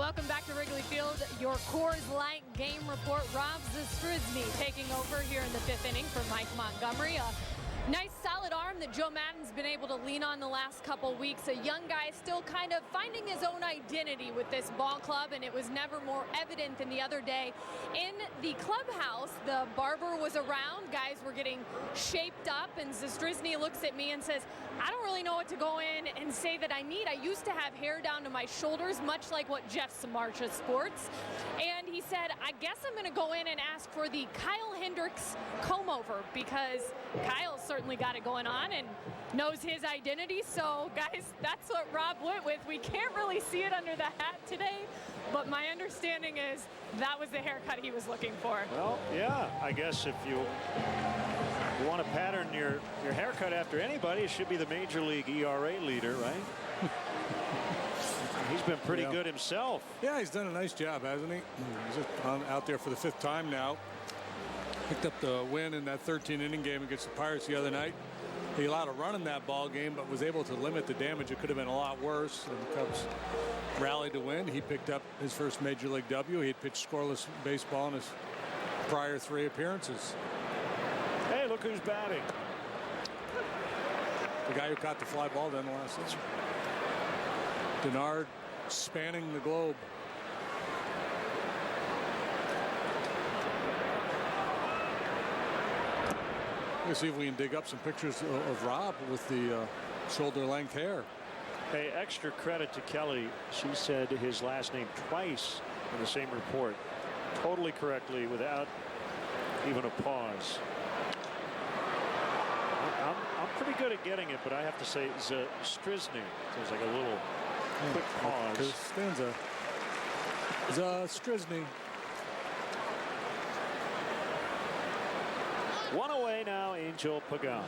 Welcome back to Wrigley Field. Your Coors Light game report. Rob Zastryzny taking over here in the 5th inning for Mike Montgomery. A nice solid arm that Joe Maddon's been able to lean on the last couple weeks. A young guy still kind of finding his own identity with this ball club, and it was never more evident than the other day. In the clubhouse, the barber was around. Guys were getting shaped up, and Zastryzny looks at me and says, I don't really know what to go in and say that I need. I used to have hair down to my shoulders, much like what Jeff Samardzija sports. And he said, I guess I'm going to go in and ask for the Kyle Hendricks comb over, because Kyle's certainly got it going on and knows his identity. So guys, that's what Rob went with. We can't really see it under the hat today, but my understanding is that was the haircut he was looking for. Well, yeah, I guess if you want to pattern your haircut after anybody, it should be the Major League ERA leader, right? He's been pretty good himself. Yeah, he's done a nice job, hasn't he? He's out there for the 5th time now. Picked up the win in that 13-inning game against the Pirates the other night. He allowed a run in that ball game, but was able to limit the damage. It could have been a lot worse. And the Cubs rallied to win. He picked up his first Major League W. He had pitched scoreless baseball in his prior 3 appearances. Hey, look who's batting. The guy who caught the fly ball down the last inning. Denard spanning the globe. Let's see if we can dig up some pictures of Rob with the shoulder-length hair. Hey, extra credit to Kelly. She said his last name twice in the same report, totally correctly, without even a pause. I'm pretty good at getting it, but I have to say Zastryzny. There's like a little quick pause. Stanza. Zastryzny. One away now, Angel Pagan.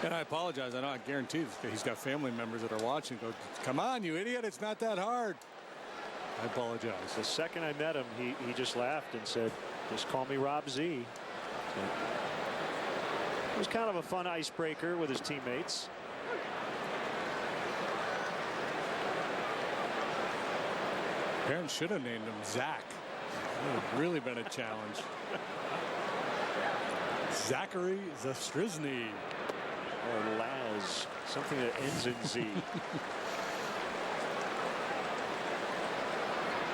And I apologize. I know I guarantee he's got family members that are watching. Go, come on, you idiot. It's not that hard. I apologize. The second I met him, he just laughed and said, just call me Rob Z. So, it was kind of a fun icebreaker with his teammates. Parents should have named him Zach. That would have really been a challenge. Zachary Zastryzny. Or Laz, something that ends in Z.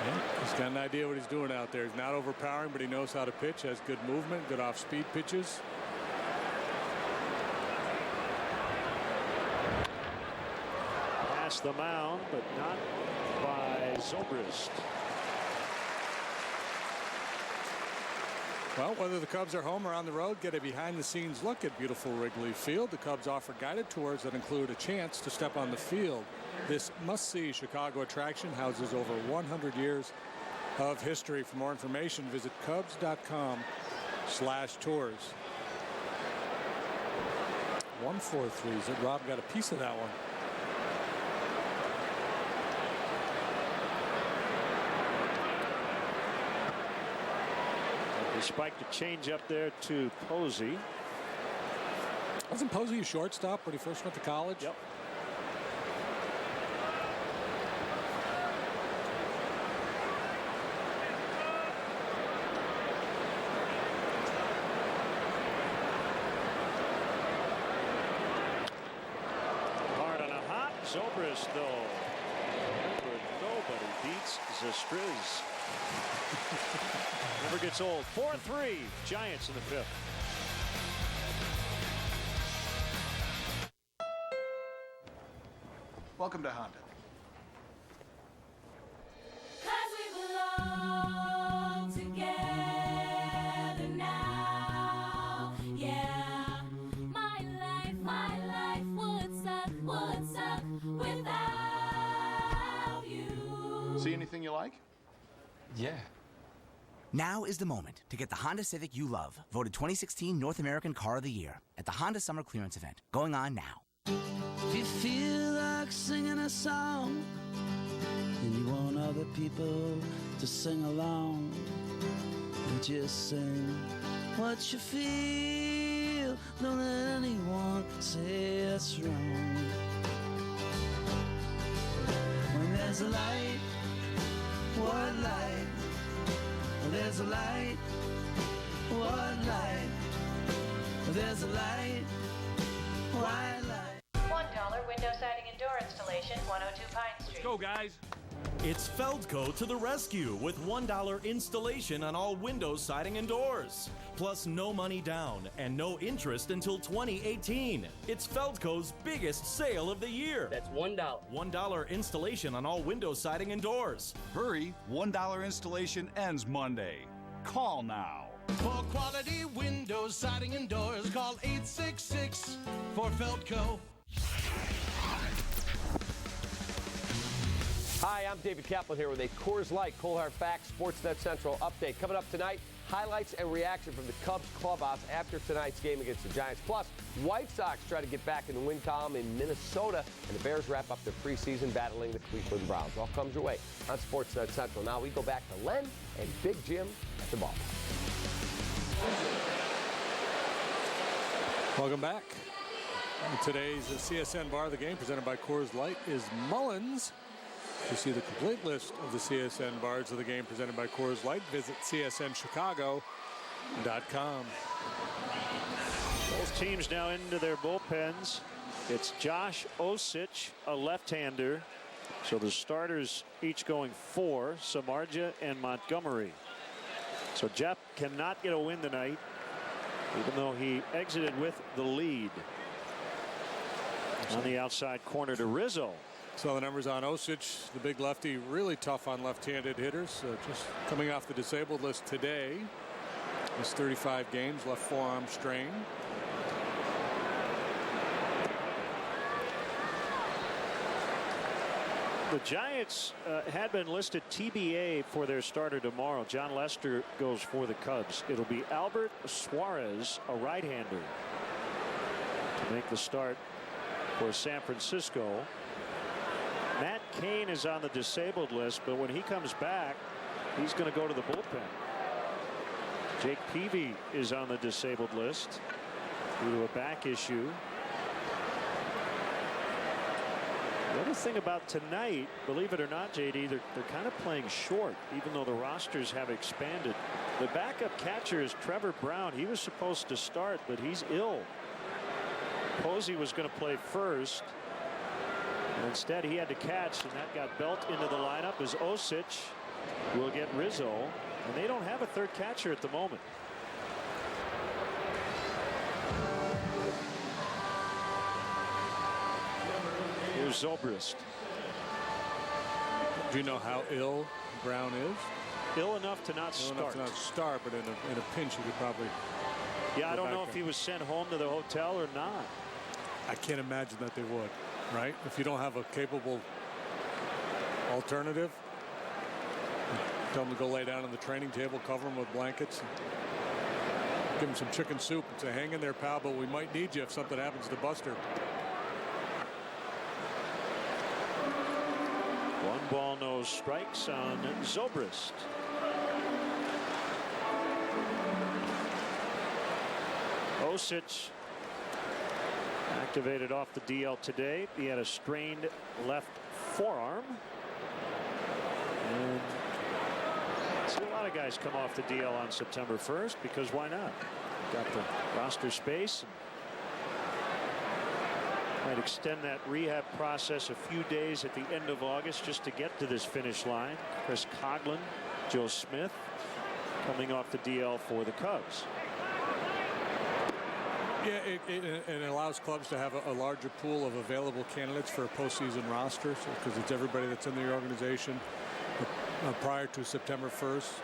Yeah, he's got an idea what he's doing out there. He's not overpowering, but he knows how to pitch, has good movement, good off-speed pitches. Past the mound, but not by Zobrist. Well, whether the Cubs are home or on the road, get a behind-the-scenes look at beautiful Wrigley Field. The Cubs offer guided tours that include a chance to step on the field. This must-see Chicago attraction houses over 100 years of history. For more information, visit Cubs.com/tours. 1-4-3. So Rob got a piece of that one. He spiked a change up there to Posey. Wasn't Posey a shortstop when he first went to college? Yep. Hard on a hop. Zobrist, though. Remember, nobody beats Zastryz. Never gets old. 4-3 Giants in the 5th. Welcome to Honda. 'Cause we belong together now. Yeah, my life would suck without you. See anything you like? Yeah. Now is the moment to get the Honda Civic you love, voted 2016 North American Car of the Year at the Honda Summer Clearance Event, going on now. If you feel like singing a song and you want other people to sing along, just sing what you feel. Don't let anyone say it's wrong. There's a light. What light? There's a light. White light. $1 window siding and door installation, 102 Pine Street. Go, guys. It's Feldco to the rescue with $1 installation on all windows, siding, and doors. Plus no money down and no interest until 2018. It's Feldco's biggest sale of the year. That's $1. $1 installation on all windows, siding, and doors. Hurry, $1 installation ends Monday. Call now. For quality windows, siding, and doors, call 866 for Feldco. Hi, I'm David Kaplan here with a Coors Light Cold Hard Facts Sportsnet Central update. Coming up tonight, highlights and reaction from the Cubs clubhouse after tonight's game against the Giants. Plus, White Sox try to get back in the win column in Minnesota, and the Bears wrap up their preseason battling the Cleveland Browns. All comes your way on Sportsnet Central. Now we go back to Len and Big Jim at the ballpark. Welcome back. Today's CSN Bar of the Game, presented by Coors Light, is Mullins. To see the complete list of the CSN Bars of the Game presented by Coors Light, visit csnchicago.com. Both teams now into their bullpens. It's Josh Osich, a left-hander. So the starters each going 4, Samardzija and Montgomery. So Jeff cannot get a win tonight, even though he exited with the lead. On the outside corner to Rizzo. So the numbers on Osich, the big lefty, really tough on left-handed hitters. Just coming off the disabled list today. Missed 35 games, left forearm strain. The Giants had been listed TBA for their starter tomorrow. John Lester goes for the Cubs. It'll be Albert Suarez, a right-hander, to make the start for San Francisco. Matt Cain is on the disabled list, but when he comes back, he's going to go to the bullpen. Jake Peavy is on the disabled list due to a back issue. The other thing about tonight, believe it or not, JD, they're kind of playing short, even though the rosters have expanded. The backup catcher is Trevor Brown. He was supposed to start, but he's ill. Posey was going to play first. And instead, he had to catch, and that got Belt into the lineup as Osich will get Rizzo. And they don't have a third catcher at the moment. Here's Zobrist. Do you know how ill Brown is? Ill enough to not start. But in a pinch, he could probably. Yeah, I don't know if he was sent home to the hotel or not. I can't imagine that they would, right? If you don't have a capable alternative, tell them to go lay down on the training table, cover them with blankets, and give them some chicken soup and say, hang in there, pal, but we might need you if something happens to Buster. 1 ball, no strikes on Zobrist. Osich activated off the DL today. He had a strained left forearm. And see a lot of guys come off the DL on September 1st because why not? Got the roster space. Might extend that rehab process a few days at the end of August just to get to this finish line. Chris Coghlan, Joe Smith coming off the DL for the Cubs. Yeah, it allows clubs to have a larger pool of available candidates for a postseason roster, because it's everybody that's in the organization prior to September 1st.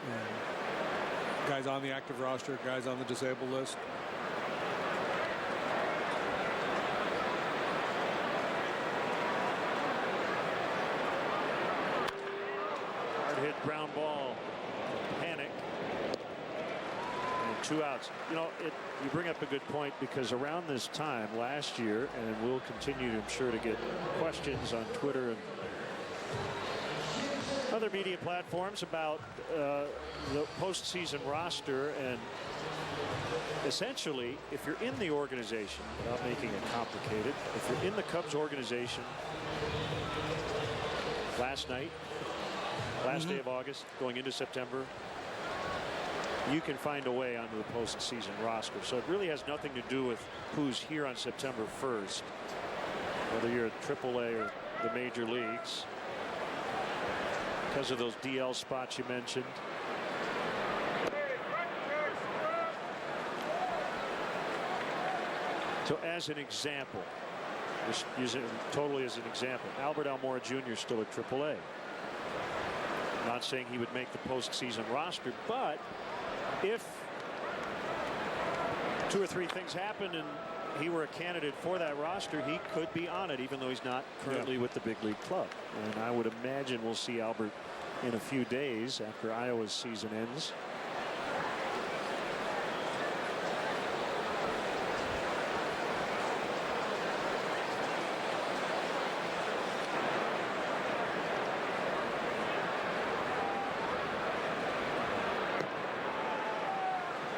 Guys on the active roster, guys on the disabled list. Hard hit ground ball. Panic. And 2 outs. You know, you bring up a good point, because around this time last year, and we'll continue, I'm sure, to get questions on Twitter and other media platforms about the postseason roster. And essentially, if you're in the organization, without making it complicated, if you're in the Cubs organization last night, last day of August, going into September, you can find a way onto the postseason roster. So it really has nothing to do with who's here on September 1st, whether you're at AAA or the major leagues, because of those DL spots you mentioned. So as an example, just use it totally as an example, Albert Almora Jr. still at AAA. Not saying he would make the postseason roster, but if 2 or 3 things happened and he were a candidate for that roster, he could be on it, even though he's not currently with the big league club. And I would imagine we'll see Albert in a few days after Iowa's season ends.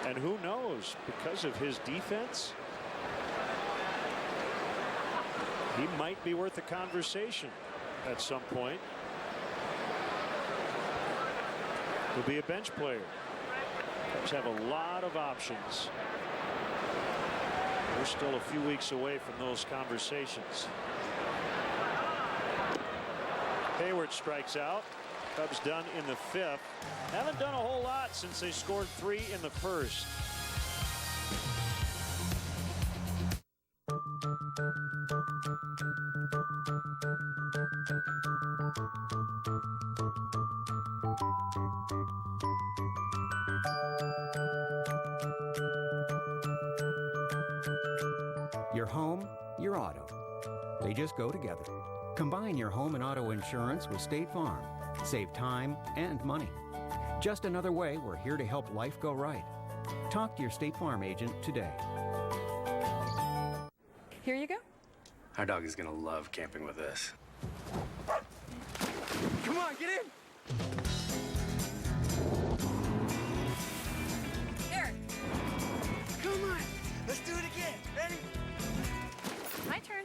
And who knows, because of his defense, he might be worth a conversation at some point. He'll be a bench player. Cubs have a lot of options. We're still a few weeks away from those conversations. Hayward strikes out. Cubs done in the 5th. Haven't done a whole lot since they scored 3 in the 1st. Your home, your auto. They just go together. Combine your home and auto insurance with State Farm. Save time and money. Just another way we're here to help life go right. Talk to your State Farm agent today. Here you go. Our dog is gonna love camping with us. Come on, get in. Eric. Come on, let's do it again. Ready? My turn.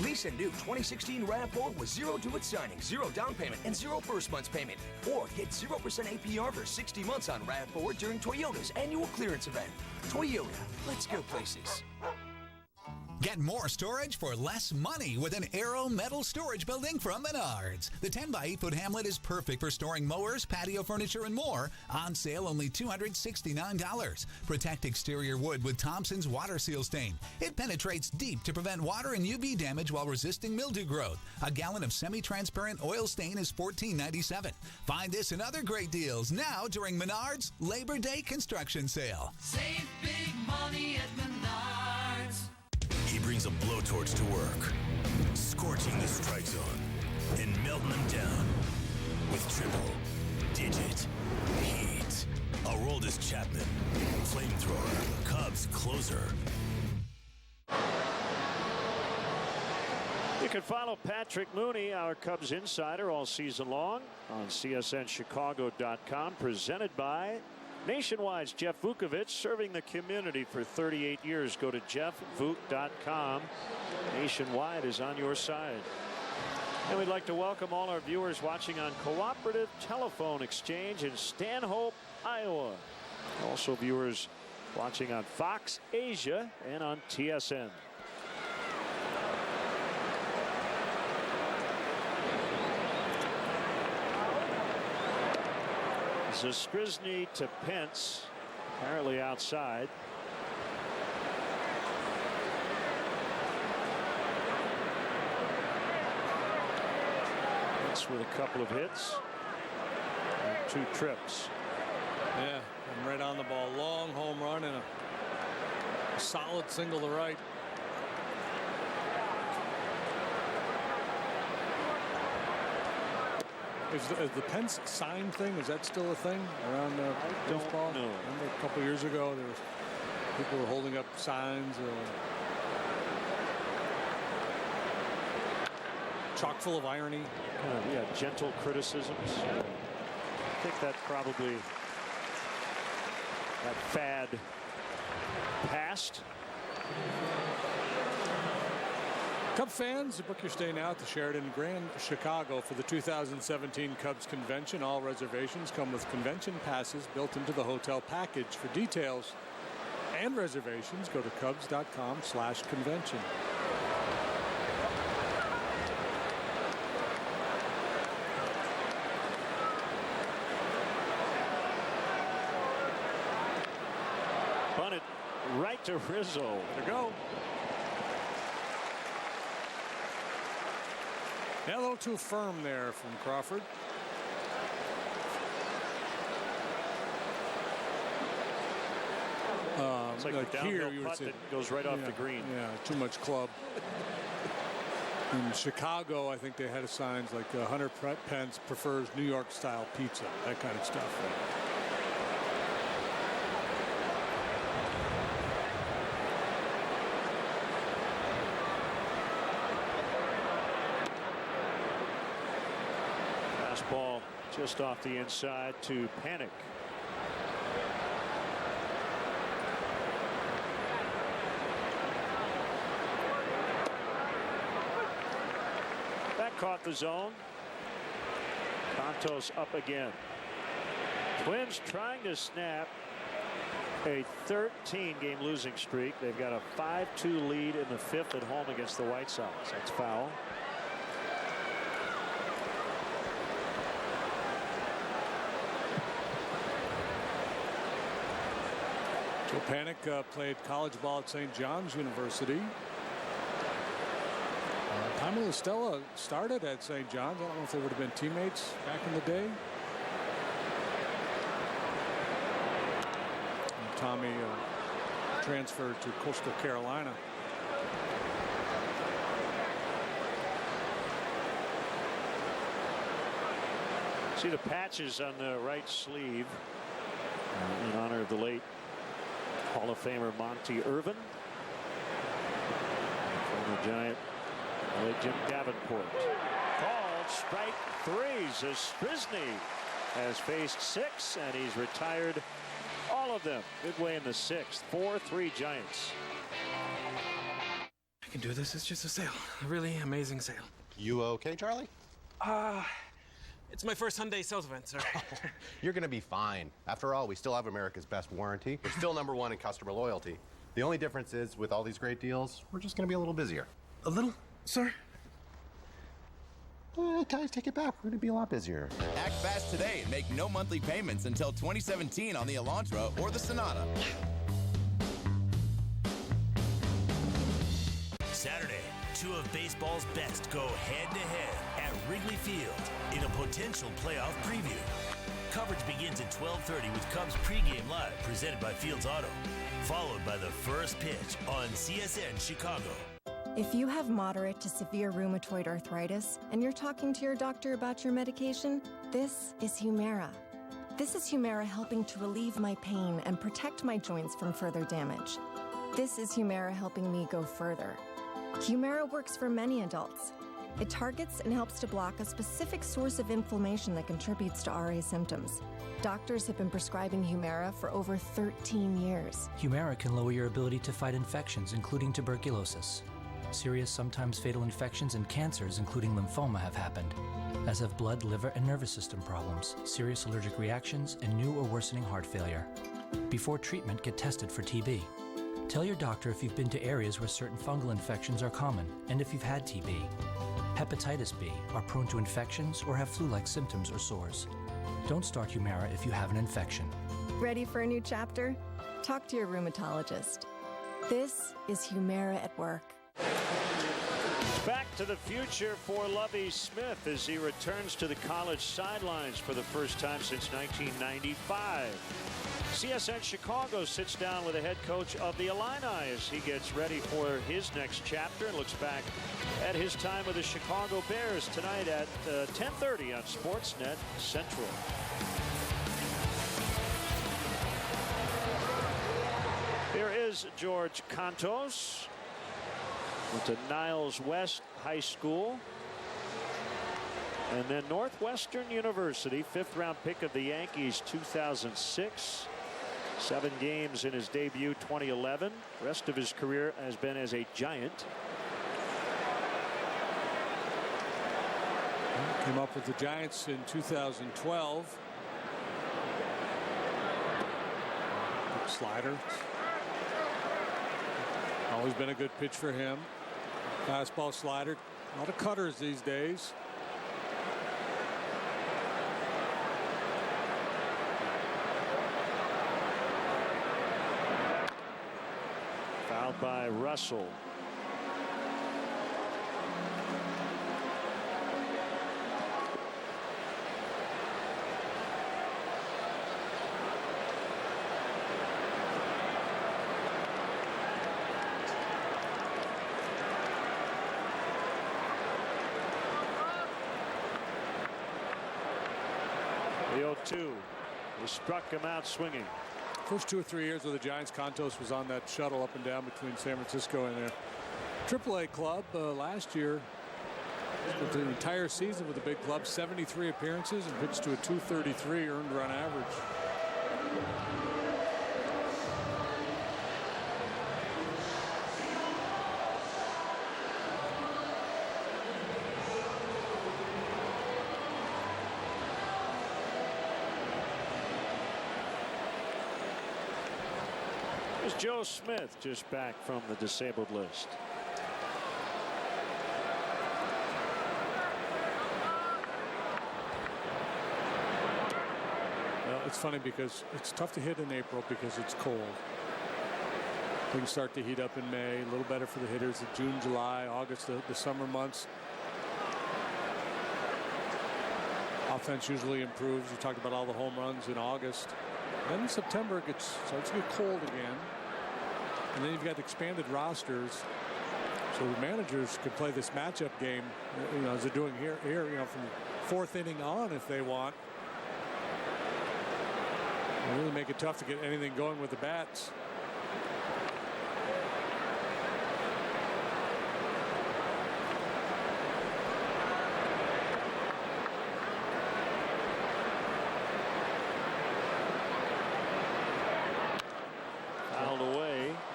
Lease a new 2016 RAV4 with 0 due at signing, 0 down payment, and 0 first month's payment. Or get 0% APR for 60 months on RAV4 during Toyota's annual clearance event. Toyota, let's go places. Get more storage for less money with an Aero metal storage building from Menards. The 10 by 8 foot Hamlet is perfect for storing mowers, patio furniture, and more. On sale only $269. Protect exterior wood with Thompson's Water Seal Stain. It penetrates deep to prevent water and UV damage while resisting mildew growth. A gallon of semi-transparent oil stain is $14.97. Find this and other great deals now during Menards Labor Day construction sale. Save big money at Menards. He brings a blowtorch to work, scorching the strike zone and melting them down with triple-digit heat. Aroldis Chapman, flamethrower, Cubs closer. You can follow Patrick Mooney, our Cubs insider, all season long on CSNChicago.com, presented by Nationwide's Jeff Vukovich, serving the community for 38 years. Go to jeffvuk.com. Nationwide is on your side. And we'd like to welcome all our viewers watching on Cooperative Telephone Exchange in Stanhope, Iowa. Also viewers watching on Fox Asia and on TSN. Zastryzny to Pence, apparently outside. Pence with a couple of hits and 2 trips. Yeah, and right on the ball. Long home run and a solid single to right. Is the Pence sign thing, is that still a thing around baseball? No. Remember a couple years ago, there was people were holding up signs, chock full of irony. Yeah, gentle criticisms. I think that probably that fad passed. Cub fans, book your stay now at the Sheraton Grand Chicago for the 2017 Cubs Convention. All reservations come with convention passes built into the hotel package. For details and reservations, go to cubs.com/convention. Bunted right to Rizzo. There you go. Yeah, a little too firm there from Crawford. It's like a here, downhill putt that goes right off the green. Yeah, too much club. In Chicago, I think they had signs like Hunter Pence prefers New York-style pizza, that kind of stuff. Ball just off the inside to Panic. That caught the zone. Santos up again. Twins trying to snap a 13-game losing streak. They've got a 5-2 lead in the 5th at home against the White Sox. That's foul. Joe Panic played college ball at St. John's University. Tommy LaStella started at St. John's. I don't know if they would have been teammates back in the day. And Tommy transferred to Coastal Carolina. See the patches on the right sleeve in honor of the late Hall of Famer Monty Irvin. Former Giant, late Jim Davenport. Called strike 3 as Strisny has faced 6, and he's retired all of them midway in the 6th. 4-3 Giants. I can do this. It's just a sale. A really amazing sale. You okay, Charlie? It's my first Hyundai sales event, sir. You're gonna be fine. After all, we still have America's best warranty. We're still #1 in customer loyalty. The only difference is, with all these great deals, we're just gonna be a little busier. A little, sir? Guys, take it back. We're gonna be a lot busier. Act fast today and make no monthly payments until 2017 on the Elantra or the Sonata. Saturday, 2 of baseball's best go head-to-head at Wrigley Field in a potential playoff preview. Coverage begins at 12:30 with Cubs pregame live presented by Fields Auto, followed by the first pitch on CSN Chicago. If you have moderate to severe rheumatoid arthritis and you're talking to your doctor about your medication, this is Humira. This is Humira helping to relieve my pain and protect my joints from further damage. This is Humira helping me go further. Humira works for many adults. It targets and helps to block a specific source of inflammation that contributes to RA symptoms. Doctors have been prescribing Humira for over 13 years. Humira can lower your ability to fight infections, including tuberculosis. Serious, sometimes fatal infections and cancers, including lymphoma, have happened, as have blood, liver, and nervous system problems, serious allergic reactions, and new or worsening heart failure. Before treatment, get tested for TB. Tell your doctor if you've been to areas where certain fungal infections are common, and if you've had TB. Hepatitis B, are prone to infections, or have flu-like symptoms or sores. Don't start Humira if you have an infection. Ready for a new chapter? Talk to your rheumatologist. This is Humira at work. Back to the future for Lovie Smith as he returns to the college sidelines for the first time since 1995. CSN Chicago sits down with the head coach of the Illini as he gets ready for his next chapter and looks back at his time with the Chicago Bears tonight at 10:30 on Sportsnet Central. Here is George Cantos. Went to Niles West High School and then Northwestern University, 5th-round pick of the Yankees 2006. 7 games in his debut 2011. Rest of his career has been as a Giant. Came up with the Giants in 2012. Good slider. Always been a good pitch for him. Fastball, slider. A lot of cutters these days. Fouled by Russell. The 0-2. He struck him out swinging. First 2 or 3 years with the Giants, Contos was on that shuttle up and down between San Francisco and their AAA club. Last year, spent the entire season with the big club, 73 appearances and pitched to a 233 earned run average. Here's Joe Smith, just back from the disabled list. Well, it's funny because it's tough to hit in April because it's cold. Things start to heat up in May, a little better for the hitters in June, July, August, the summer months. Offense usually improves. We talked about all the home runs in August. Then in September it starts to get cold again. And then you've got expanded rosters. So the managers can play this matchup game, as they're doing here, from 4th inning on if they want. They really make it tough to get anything going with the bats.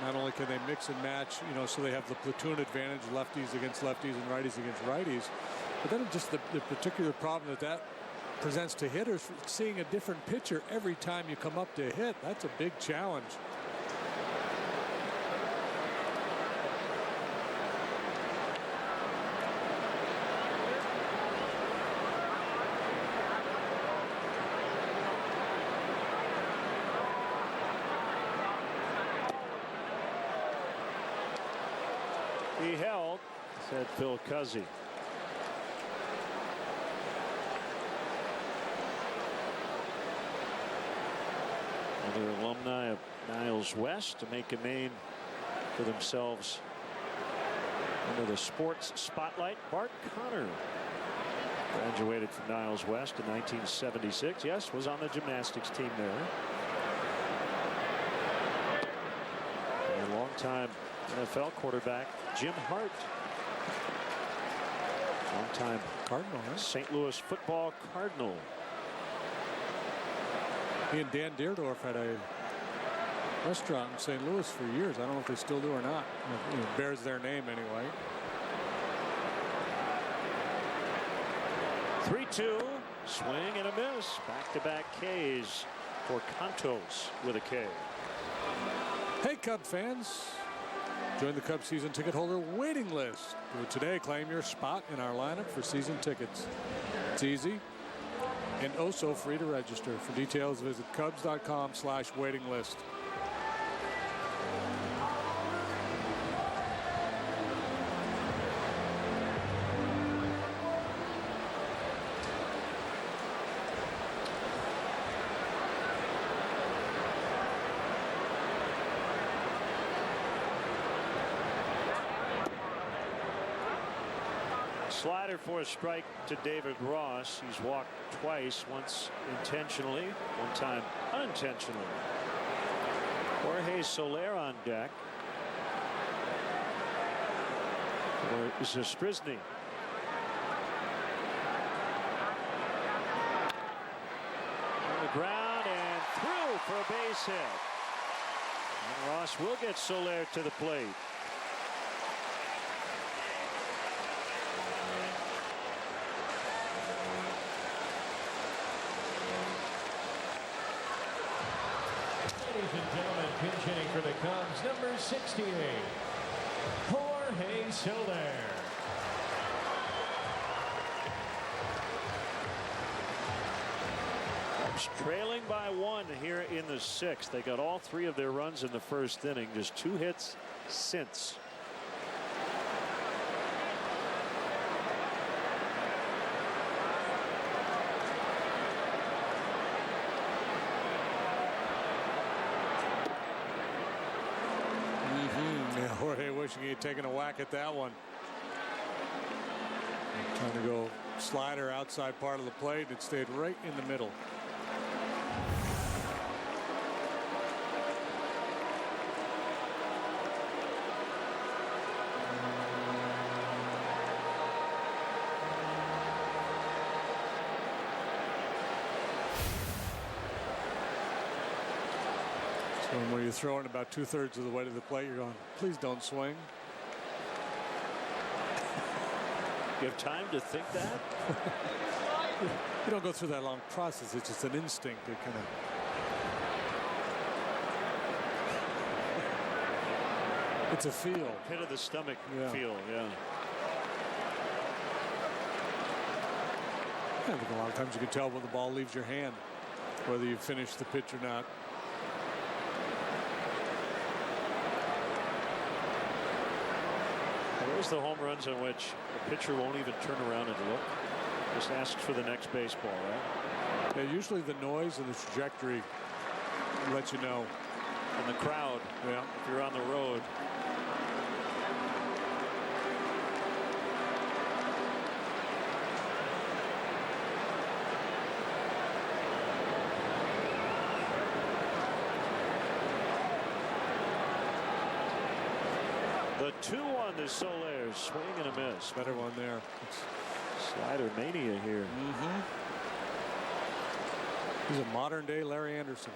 Not only can they mix and match, so they have the platoon advantage, lefties against lefties and righties against righties, but then just the particular problem that presents to hitters, seeing a different pitcher every time you come up to hit, that's a big challenge. He held, said Phil Cuzzy. Another alumni of Niles West to make a name for themselves under the sports spotlight. Bart Connor graduated from Niles West in 1976. Yes, was on the gymnastics team there. And a long-time NFL quarterback Jim Hart, longtime Cardinal, St. Louis football Cardinal. He and Dan Deerdorf had a restaurant in St. Louis for years. I don't know if they still do or not. It bears their name anyway. 3-2, swing and a miss. Back-to-back Ks for Contos with a K. Hey, Cub fans. Join the Cubs season ticket holder waiting list. Do it today. Claim your spot in our lineup for season tickets. It's easy and oh so free to register. For details, visit Cubs.com/waiting list. Slider for a strike to David Ross. He's walked twice, once intentionally, one time unintentionally. Jorge Soler on deck. Or Zastrisny. On the ground and through for a base hit. And Ross will get Soler to the plate. Ladies and gentlemen, pinch hitting for the Cubs, number 68, Jorge Soler. Trailing by 1 here in the 6th. They got all 3 of their runs in the first inning. Just 2 hits since. Yeah, Jorge wishing he had taken a whack at that one. Trying to go slider outside part of the plate. It stayed right in the middle. So when you're throwing about 2/3 of the way to the plate, you're going, please don't swing. You have time to think that? You don't go through that long process. It's just an instinct. It kind of. It's a feel. Pit of the stomach feel, yeah. I think a lot of times you can tell when the ball leaves your hand, whether you finish the pitch or not. There's the home runs in which the pitcher won't even turn around and look. Just asks for the next baseball, right? Yeah, usually the noise and the trajectory let you know. And the crowd, yeah, if you're on the road. The 2-1 to Soler, swing and a miss. Better one there. Slider mania here. He's a modern day Larry Anderson.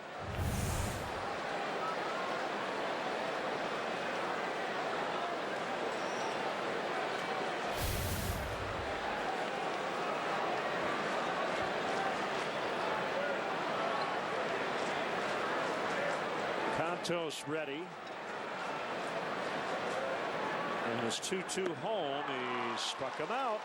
Cantos ready. And his 2-2 home, he struck him out.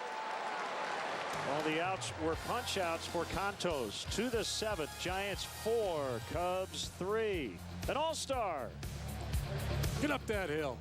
All the outs were punch outs for Cantos. To the 7th, Giants 4, Cubs 3. An all-star. Get up that hill.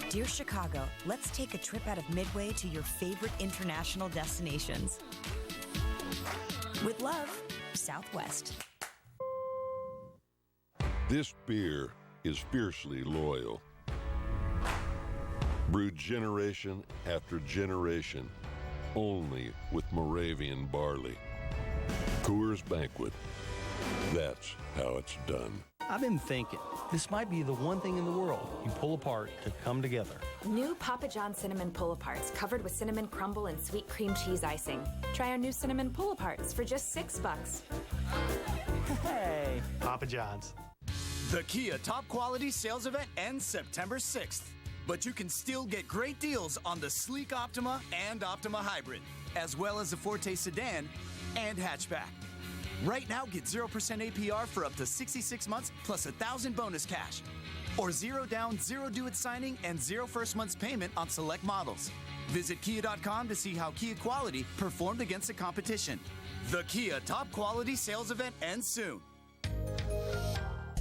Dear Chicago, let's take a trip out of Midway to your favorite international destinations. With love, Southwest. This beer is fiercely loyal. Brewed generation after generation, only with Moravian barley. Coors Banquet. That's how it's done. I've been thinking, this might be the one thing in the world you pull apart to come together. New Papa John's Cinnamon Pull-Aparts covered with cinnamon crumble and sweet cream cheese icing. Try our new Cinnamon Pull-Aparts for just $6. Hey, Papa John's. The Kia Top Quality Sales Event ends September 6th. But you can still get great deals on the sleek Optima and Optima Hybrid, as well as the Forte Sedan and Hatchback. Right now, get 0% APR for up to 66 months plus $1,000 bonus cash. Or 0 down, 0 due at signing, and 0 first month's payment on select models. Visit Kia.com to see how Kia Quality performed against the competition. The Kia Top Quality Sales Event ends soon.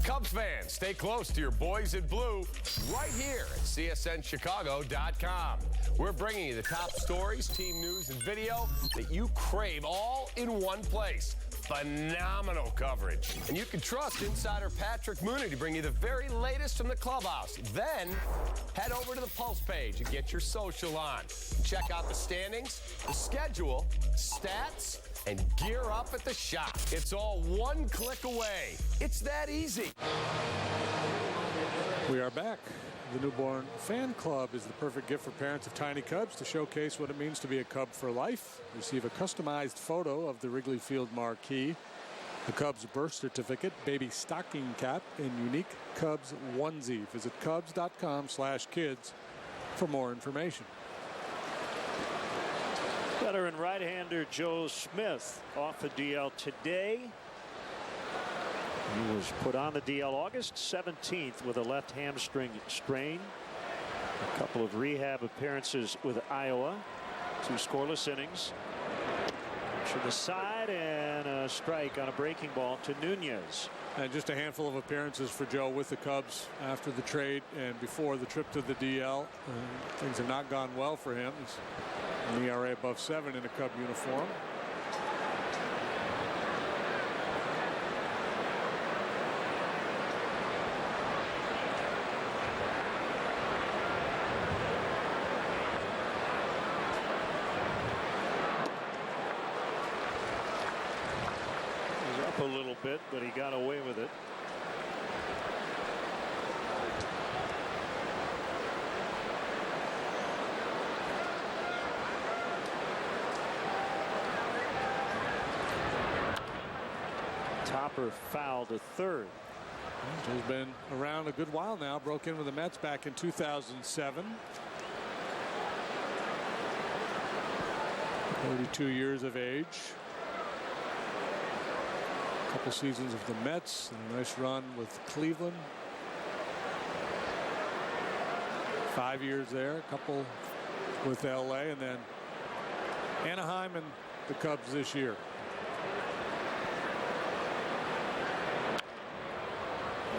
Cubs fans, stay close to your boys in blue right here at CSNChicago.com. We're bringing you the top stories, team news, and video that you crave all in one place. Phenomenal coverage. And you can trust insider Patrick Mooney to bring you the very latest from the clubhouse. Then head over to the Pulse page and get your social on. Check out the standings, the schedule, stats, and gear up at the shop. It's all one click away. It's that easy. We are back. the Newborn Fan Club is the perfect gift for parents of tiny cubs to showcase what it means to be a Cub for life. Receive a customized photo of the Wrigley Field marquee, the Cubs birth certificate, baby stocking cap, and unique Cubs onesie. Visit Cubs.com/kids for more information. Veteran right-hander Joe Smith off the DL today. He was put on the DL August 17th with a left hamstring strain. A couple of rehab appearances with Iowa. 2 scoreless innings. To the side and a strike on a breaking ball to Nunez. And just a handful of appearances for Joe with the Cubs after the trade and before the trip to the DL. Things have not gone well for him. He's an ERA above 7 in a Cub uniform. A little bit, but he got away with it. Topper fouled to third. He's been around a good while now. Broke in with the Mets back in 2007. 32 years of age. Couple seasons of the Mets and a nice run with Cleveland. 5 years there, a couple with LA, and then Anaheim and the Cubs this year.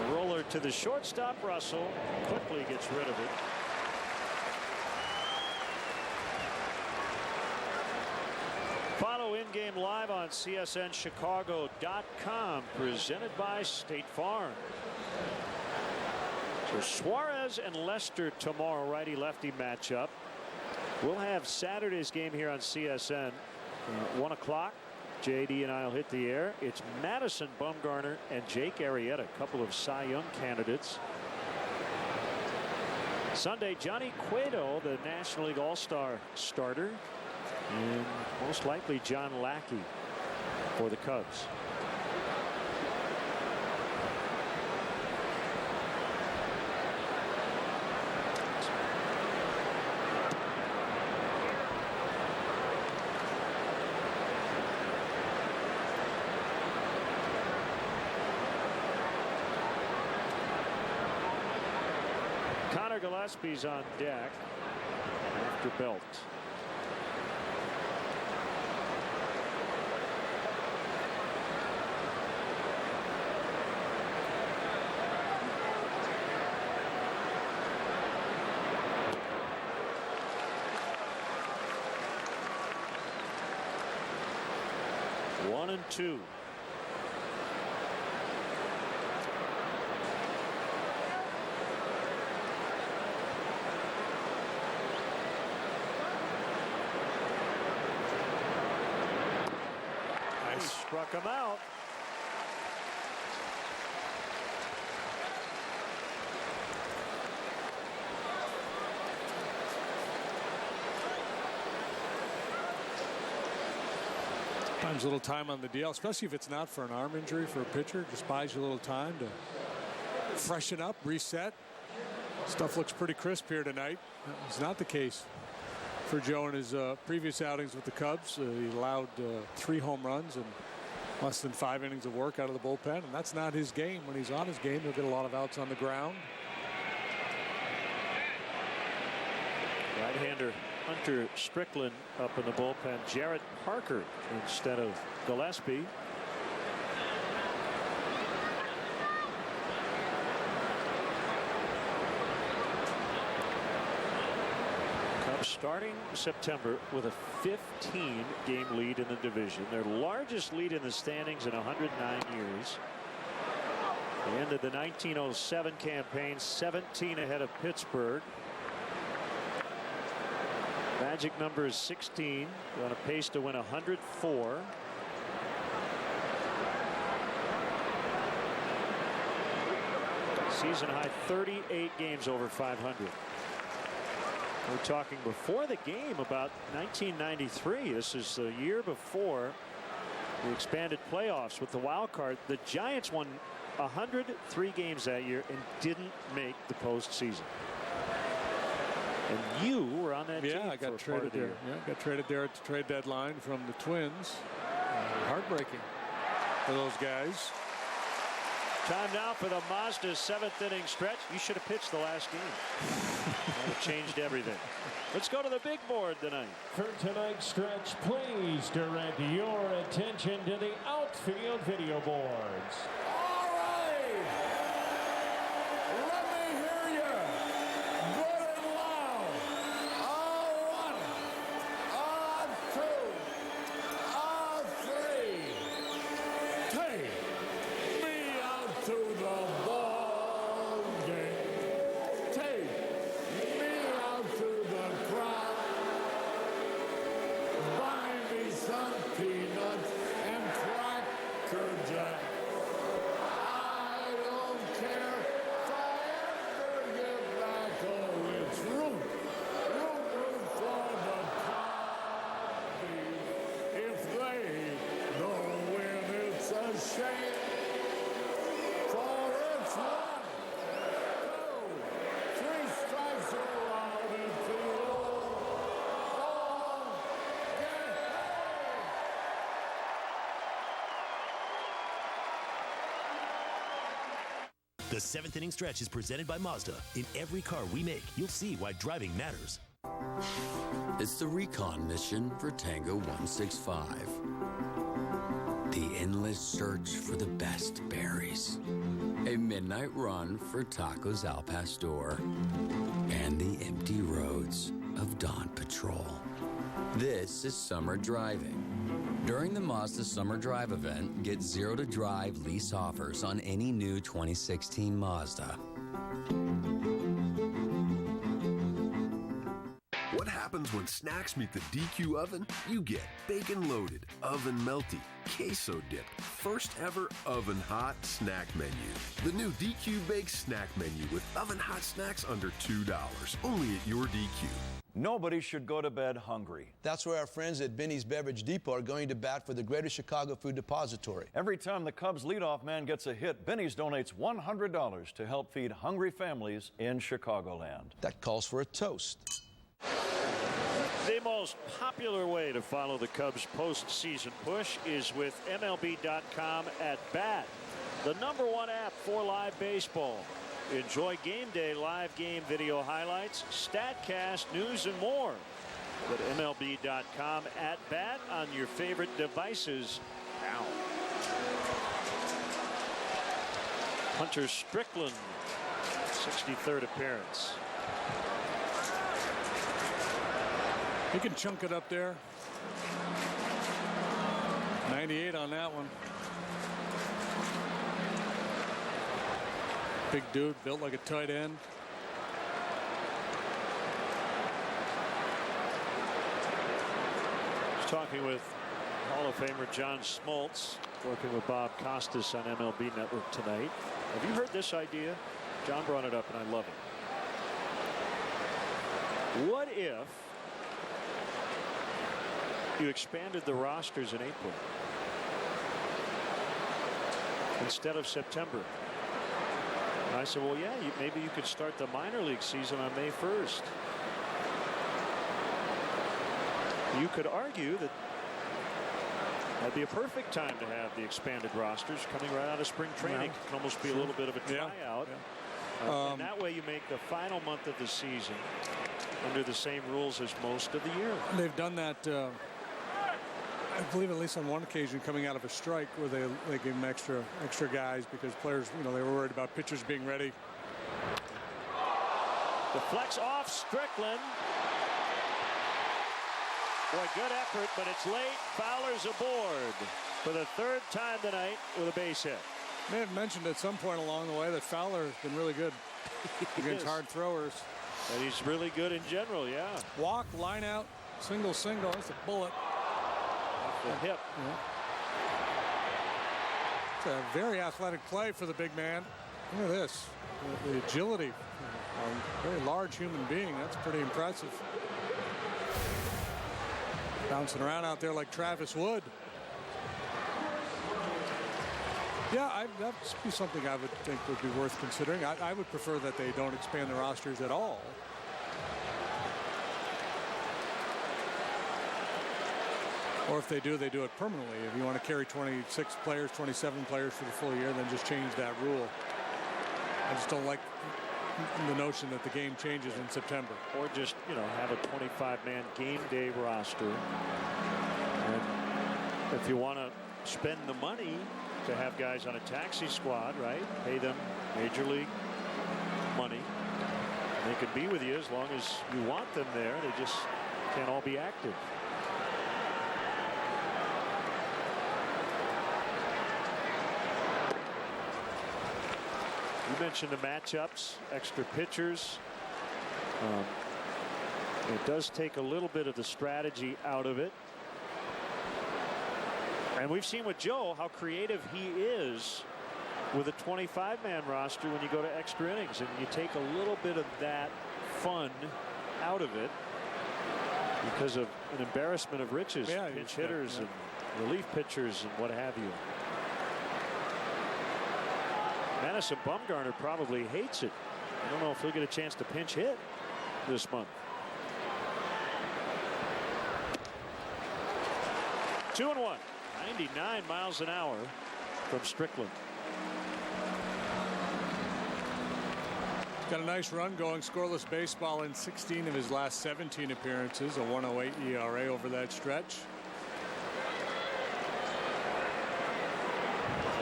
A roller to the shortstop. Russell quickly gets rid of it. Follow in-game live on CSNChicago.com, presented by State Farm. So Suarez and Lester tomorrow, righty-lefty matchup. We'll have Saturday's game here on CSN, 1 o'clock. JD and I'll hit the air. It's Madison Bumgarner and Jake Arrieta, a couple of Cy Young candidates. Sunday, Johnny Cueto, the National League All-Star starter. And most likely John Lackey for the Cubs. Connor Gillespie's on deck after Belt. One and two. He struck him out. Sometimes a little time on the DL, especially if it's not for an arm injury for a pitcher, just buys you a little time to freshen up, reset. Stuff looks pretty crisp here tonight. That was not the case for Joe in his previous outings with the Cubs. He allowed 3 home runs and less than 5 innings of work out of the bullpen, and that's not his game. When he's on his game, he'll get a lot of outs on the ground. Right-hander Hunter Strickland up in the bullpen. Jarrett Parker instead of Gillespie. Cubs starting September with a 15-game lead in the division, their largest lead in the standings in 109 years. They ended the 1907 campaign 17 ahead of Pittsburgh. Magic number is 16. On a pace to win 104. Season high 38 games over 500. We're talking before the game about 1993. This is the year before the expanded playoffs with the wild card. The Giants won 103 games that year and didn't make the postseason. And you were on that team. Yeah, I got traded there. Yeah, got traded there at the trade deadline from the Twins. Heartbreaking for those guys. Time now for the Mazda 7th inning stretch. You should have pitched the last game. That would have changed everything. Let's go to the big board tonight. For tonight's stretch, please direct your attention to the outfield video boards. The 7th inning stretch is presented by Mazda. In every car we make, you'll see why driving matters. It's the recon mission for Tango 165. The endless search for the best berries. A midnight run for tacos al pastor. And the empty roads of Dawn Patrol. This is summer driving. During the Mazda Summer Drive event, get 0 to drive lease offers on any new 2016 Mazda. What happens when snacks meet the DQ oven? You get bacon loaded, oven melty, queso dip, first ever oven hot snack menu. The new DQ Baked snack menu with oven hot snacks under $2, only at your DQ. Nobody should go to bed hungry. That's why our friends at Benny's Beverage Depot are going to bat for the Greater Chicago Food Depository. Every time the Cubs leadoff man gets a hit, Benny's donates $100 to help feed hungry families in Chicagoland. That calls for a toast. The most popular way to follow the Cubs postseason push is with MLB.com at bat, the @1 app for live baseball. Enjoy game day live game video highlights, StatCast, news, and more. At MLB.com at bat on your favorite devices now. Hunter Strickland, 63rd appearance. He can chunk it up there. 98 on that one. Big dude, built like a tight end. He's talking with Hall of Famer John Smoltz, working with Bob Costas on MLB Network tonight. Have you heard this idea? John brought it up, and I love it. What if you expanded the rosters in April instead of September? And I said, well, yeah, maybe you could start the minor league season on May 1st. You could argue that that'd be a perfect time to have the expanded rosters coming right out of spring training. It can almost be a little bit of a tryout. And that way you make the final month of the season under the same rules as most of the year. They've done that, I believe, at least on one occasion, coming out of a strike where they gave them extra guys because players, they were worried about pitchers being ready. The flex off Strickland. Boy, good effort, but it's late. Fowler's aboard for the 3rd time tonight with a base hit. May have mentioned at some point along the way that Fowler has been really good against hard throwers. And he's really good in general, yeah. Walk, line out, single. That's a bullet. The hip. Yeah. It's a very athletic play for the big man. Look at this. The agility. A very large human being. That's pretty impressive. Bouncing around out there like Travis Wood. Yeah, that would be something I would think would be worth considering. I would prefer that they don't expand the rosters at all. Or if they do it permanently. If you want to carry 26 players, 27 players for the full year, then just change that rule. I just don't like the notion that the game changes in September. Or just, have a 25-man game day roster. And if you want to spend the money to have guys on a taxi squad, right? Pay them major league money. They could be with you as long as you want them there. They just can't all be active. You mentioned the matchups, extra pitchers. It does take a little bit of the strategy out of it. And we've seen with Joe how creative he is with a 25-man roster when you go to extra innings, and you take a little bit of that fun out of it because of an embarrassment of riches, pinch hitters and relief pitchers and what have you. Madison Bumgarner probably hates it. I don't know if he'll get a chance to pinch hit this month. 2-1. 99 miles an hour from Strickland. Got a nice run going, scoreless baseball in 16 of his last 17 appearances, a 1.08 ERA over that stretch.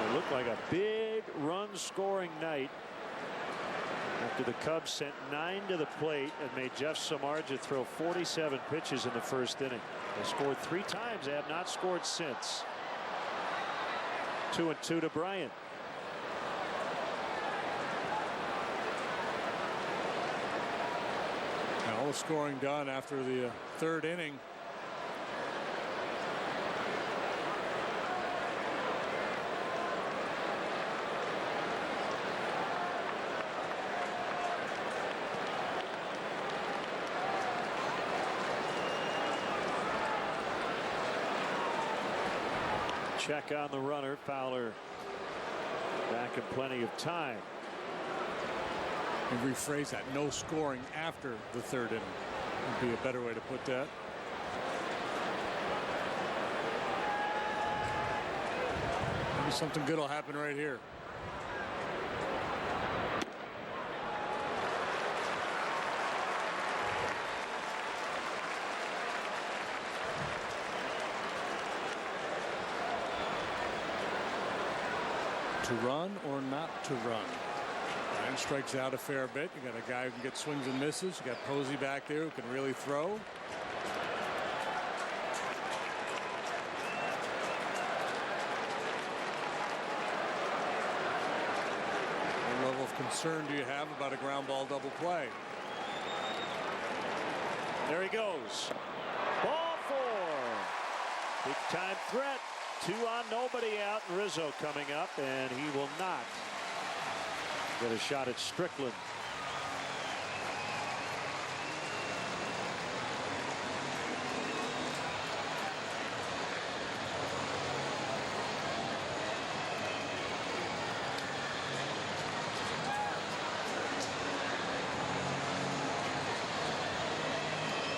It looked like a big run scoring night after the Cubs sent 9 to the plate and made Jeff Samardzija throw 47 pitches in the first inning. They scored 3 times. They have not scored since. 2-2 to Bryant. And all the scoring done after the third inning. Check on the runner. Fowler back in plenty of time. And rephrase that. No scoring after the third inning would be a better way to put that. Maybe something good will happen right here. To run or not to run. Ryan strikes out a fair bit. You got a guy who can get swings and misses. You got Posey back there who can really throw. What level of concern do you have about a ground ball double play? There he goes. Ball 4. Big time threat. 2 on, nobody out. Rizzo coming up, and he will not get a shot at Strickland.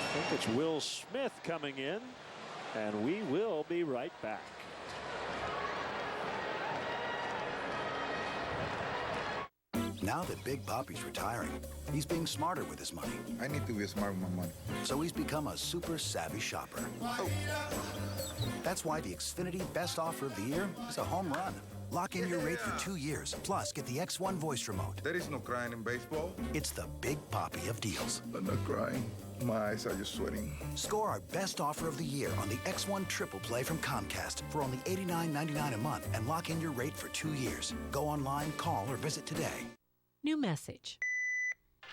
I think it's Will Smith coming in, and we will be right back. Now that Big Papi's retiring, he's being smarter with his money. I need to be smart with my money. So he's become a super savvy shopper. Oh. That's why the Xfinity Best Offer of the Year is a home run. Lock in your rate for 2 years, plus get the X1 voice remote. There is no crying in baseball. It's the Big Papi of deals. I'm not crying. My eyes are just sweating. Score our Best Offer of the Year on the X1 Triple Play from Comcast for only $89.99 a month and lock in your rate for 2 years. Go online, call, or visit today. New message.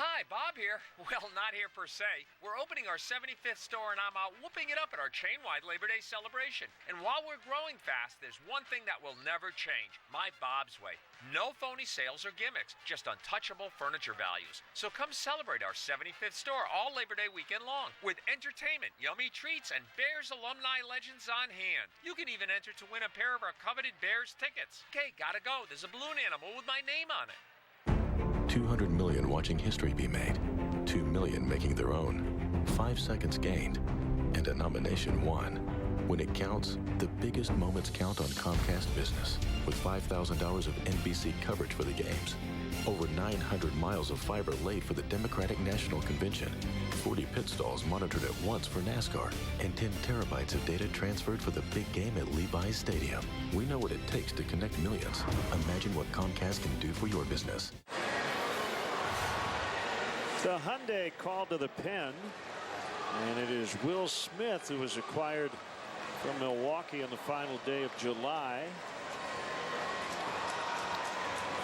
Hi, Bob here. Well, not here per se. We're opening our 75th store, and I'm out whooping it up at our chain-wide Labor Day celebration. And while we're growing fast, there's one thing that will never change. My Bob's way. No phony sales or gimmicks, just untouchable furniture values. So come celebrate our 75th store all Labor Day weekend long with entertainment, yummy treats, and Bears alumni legends on hand. You can even enter to win a pair of our coveted Bears tickets. Okay, gotta go. There's a balloon animal with my name on it. 200 million watching history be made, 2 million making their own, 5 seconds gained, and a nomination won. When it counts, the biggest moments count on Comcast Business, with $5,000 of NBC coverage for the games, over 900 miles of fiber laid for the Democratic National Convention, 40 pit stalls monitored at once for NASCAR, and 10 terabytes of data transferred for the big game at Levi's Stadium. We know what it takes to connect millions. Imagine what Comcast can do for your business. The Hyundai called to the pen, and it is Will Smith who was acquired from Milwaukee on the final day of July.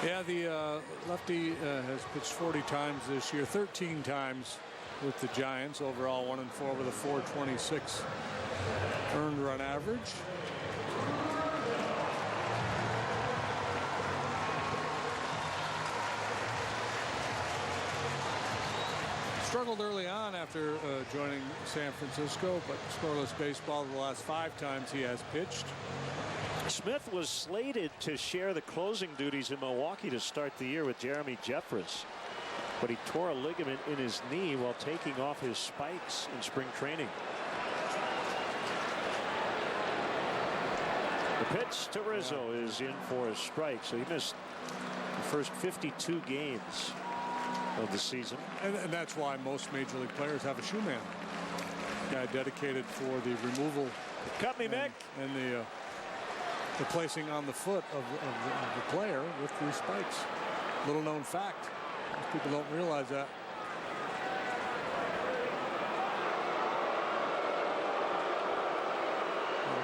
Yeah, the lefty has pitched 40 times this year, 13 times with the Giants. Overall 1-4 with a 4.26 earned run average. Struggled early on after joining San Francisco, but scoreless baseball the last 5 times he has pitched. Smith was slated to share the closing duties in Milwaukee to start the year with Jeremy Jeffress, but he tore a ligament in his knee while taking off his spikes in spring training. The pitch to Rizzo is in for a strike, so he missed the first 52 games of the season. And that's why most major league players have a shoe man. Guy dedicated for the removal. Cut me, Mick. And the placing on the foot of the player with these spikes. Little known fact. Most people don't realize that.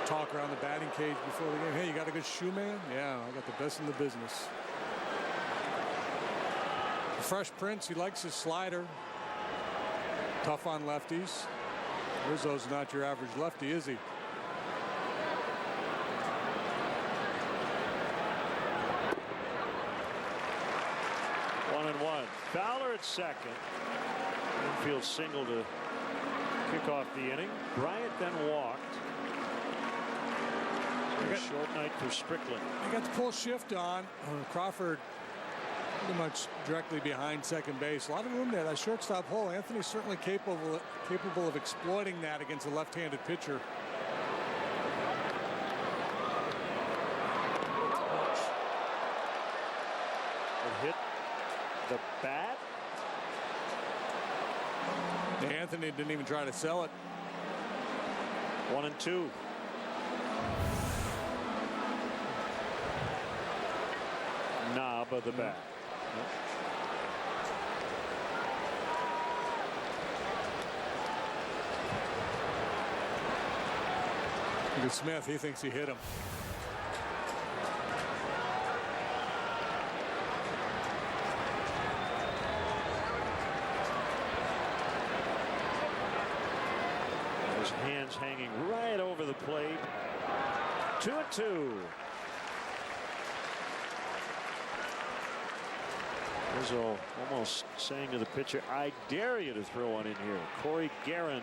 Talk around the batting cage before the game. Hey, you got a good shoe man? Yeah, I got the best in the business. Fresh Prince, he likes his slider. Tough on lefties. Rizzo's not your average lefty, is he? One and one. Fowler at second. Infield single to kick off the inning. Bryant then walked. A short night for Strickland. He got the pull shift on. Crawford pretty much directly behind second base. A lot of room there. That shortstop hole. Anthony's certainly capable of exploiting that against a left-handed pitcher. It hit the bat. Anthony didn't even try to sell it. 1-2. Knob of the bat. Look at Smith. He thinks he hit him. His hands hanging right over the plate. 2-2. Rizzo almost saying to the pitcher, I dare you to throw one in here. Corey Guerin,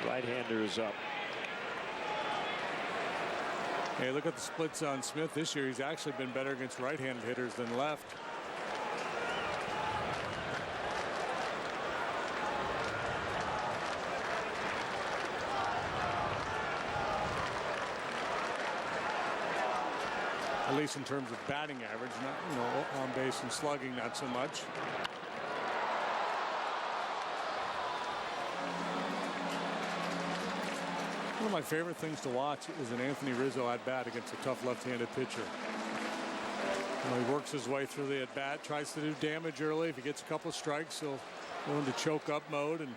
right-hander, is up. Hey, look at the splits on Smith this year. He's actually been better against right-handed hitters than left. At least in terms of batting average, not, on base and slugging, not so much. One of my favorite things to watch is an Anthony Rizzo at bat against a tough left-handed pitcher. He works his way through the at bat, tries to do damage early. If he gets a couple of strikes, he'll go into choke-up mode and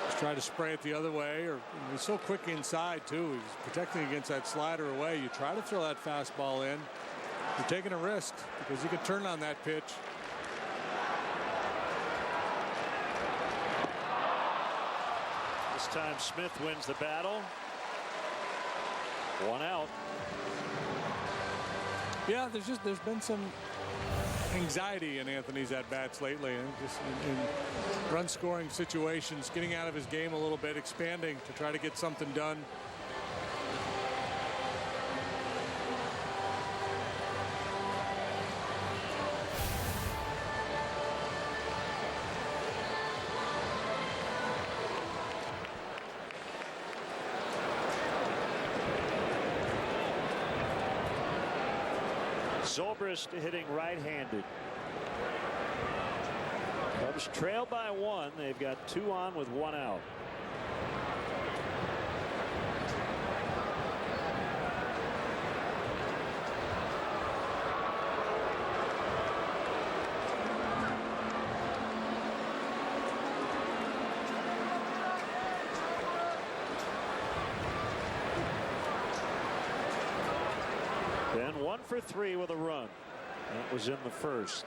just try to spray it the other way. Or he's so quick inside too. He's protecting against that slider away. You try to throw that fastball in, you're taking a risk because you can turn on that pitch. This time Smith wins the battle. 1 out. Yeah, there's been some anxiety in Anthony's at-bats lately, and just in run-scoring situations, getting out of his game a little bit, expanding to try to get something done. Zobrist hitting right-handed. Cubs trail by 1. They've got 2 on with 1 out. Then 1 for 3 with a run. That was in the first.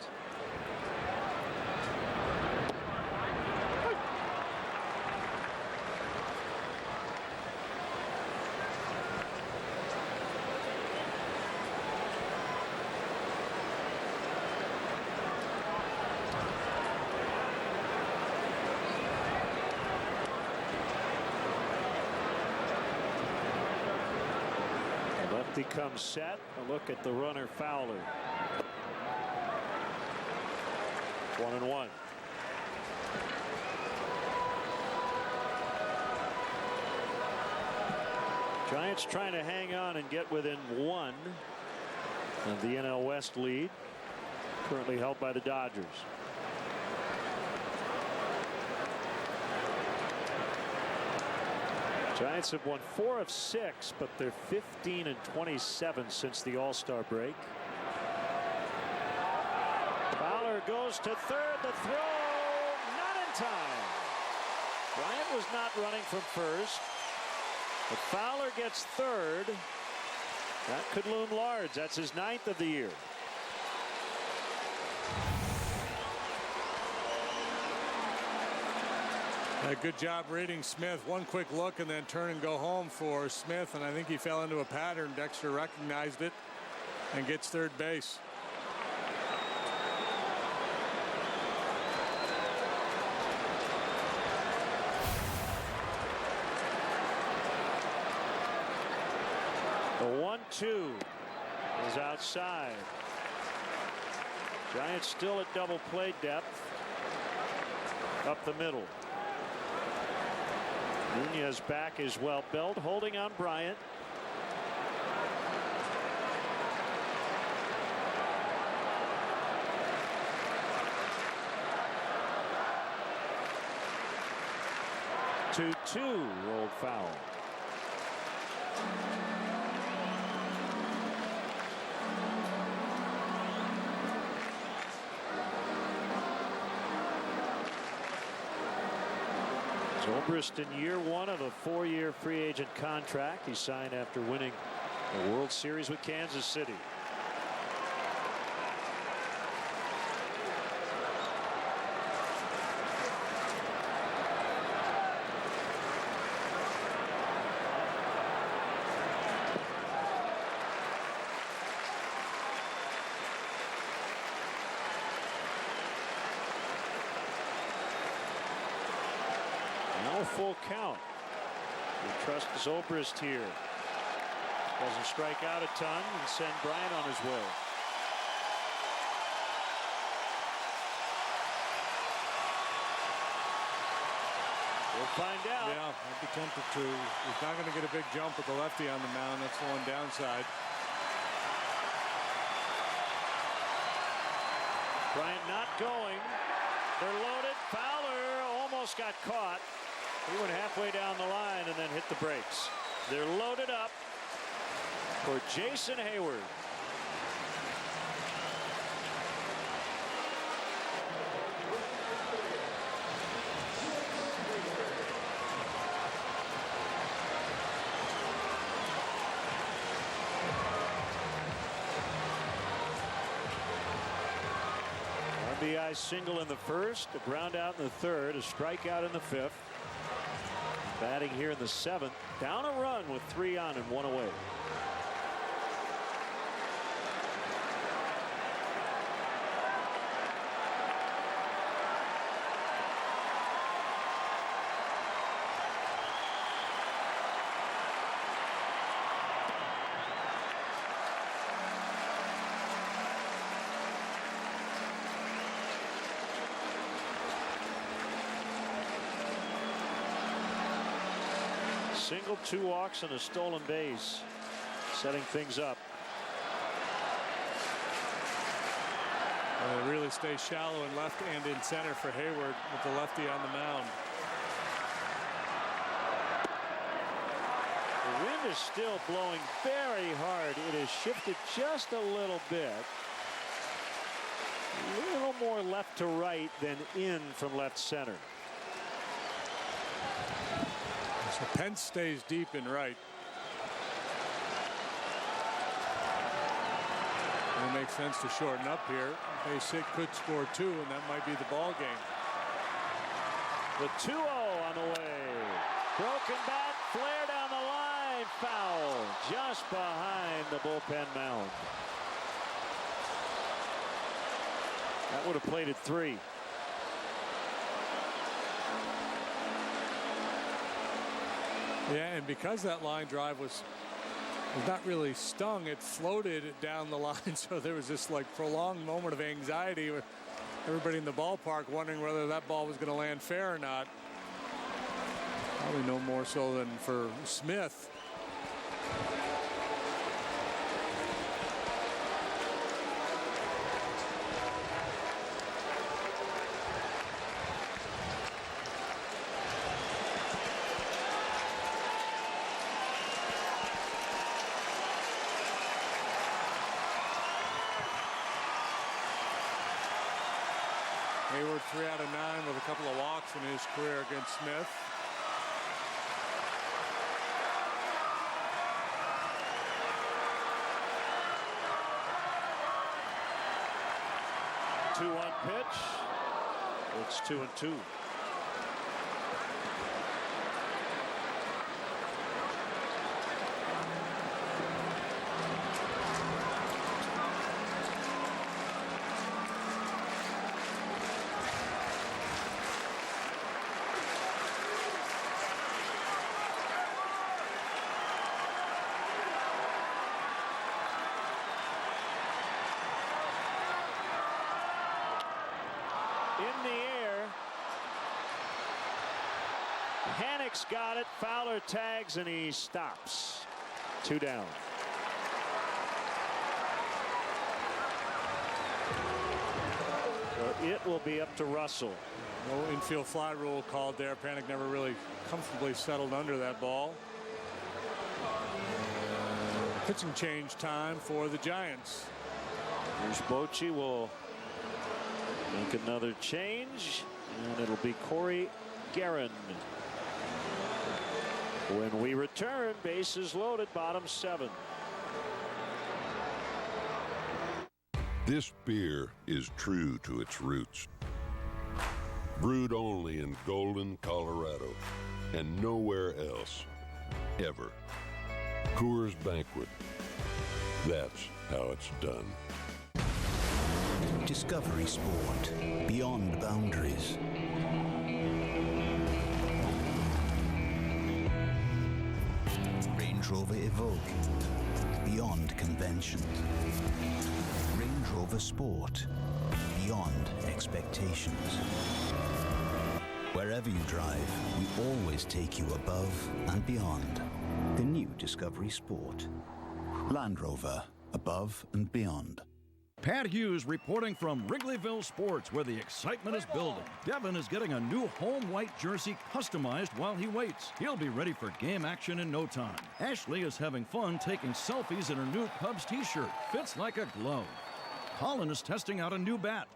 Lefty comes set. A look at the runner Fowler. 1-1. Giants trying to hang on and get within 1 of the NL West lead, currently held by the Dodgers. Giants have won 4 of 6, but they're 15-27 since the All-Star break. Fowler goes to third. The throw not in time. Bryant was not running from first, but Fowler gets third. That could loom large. That's his 9th of the year. A good job reading Smith. One quick look and then turn and go home for Smith, and I think he fell into a pattern. Dexter recognized it and gets third base. The 1-2 is outside. Giants still at double play depth up the middle. Nunez back as well. Belt holding on Bryant. Two rolled foul. Zobrist in year 1 of a 4-year free agent contract. He signed after winning the World Series with Kansas City. Full count. We trust Zobrist here. Doesn't strike out a ton and send Bryant on his way. We'll find out. Yeah, I'd be tempted to. He's not going to get a big jump with the lefty on the mound. That's the one downside. Bryant not going. They're loaded. Fowler almost got caught. He went halfway down the line and then hit the brakes. They're loaded up for Jason Hayward. RBI single in the first, a ground out in the third, a strikeout in the fifth. Batting here in the 7th. Down a run with 3 on and 1 away. Single, 2 walks, and a stolen base, setting things up. It really stays shallow in left and in center for Hayward with the lefty on the mound. The wind is still blowing very hard. It has shifted just a little bit. A little more left to right than in from left center. So Pence stays deep in right. It makes sense to shorten up here. Base hit could score 2, and that might be the ball game. The 2-0 on the way. Broken bat, flare down the line, foul just behind the bullpen mound. That would have played at 3. Yeah, and because that line drive was not really stung, it floated down the line, so there was this like prolonged moment of anxiety with everybody in the ballpark wondering whether that ball was going to land fair or not. Probably no more so than for Smith. Hayward 3 out of 9 with a couple of walks in his career against Smith. Two-one pitch. It's 2-2. In the air. Hannick's got it. Fowler tags and he stops. 2 down. So it will be up to Russell. No infield fly rule called there. Panik never really comfortably settled under that ball. Pitching change time for the Giants. Here's Bochy will make another change, and it'll be Corey Guerin. When we return, bases loaded, bottom 7. This beer is true to its roots. Brewed only in Golden, Colorado, and nowhere else, ever. Coors Banquet. That's how it's done. Discovery Sport. Beyond boundaries. Range Rover Evoque. Beyond convention. Range Rover Sport. Beyond expectations. Wherever you drive, we always take you above and beyond. The new Discovery Sport. Land Rover. Above and beyond. Pat Hughes reporting from Wrigleyville Sports, where the excitement is building. Devin is getting a new home white jersey customized while he waits. He'll be ready for game action in no time. Ashley is having fun taking selfies in her new Cubs t-shirt. Fits like a glove. Colin is testing out a new bat.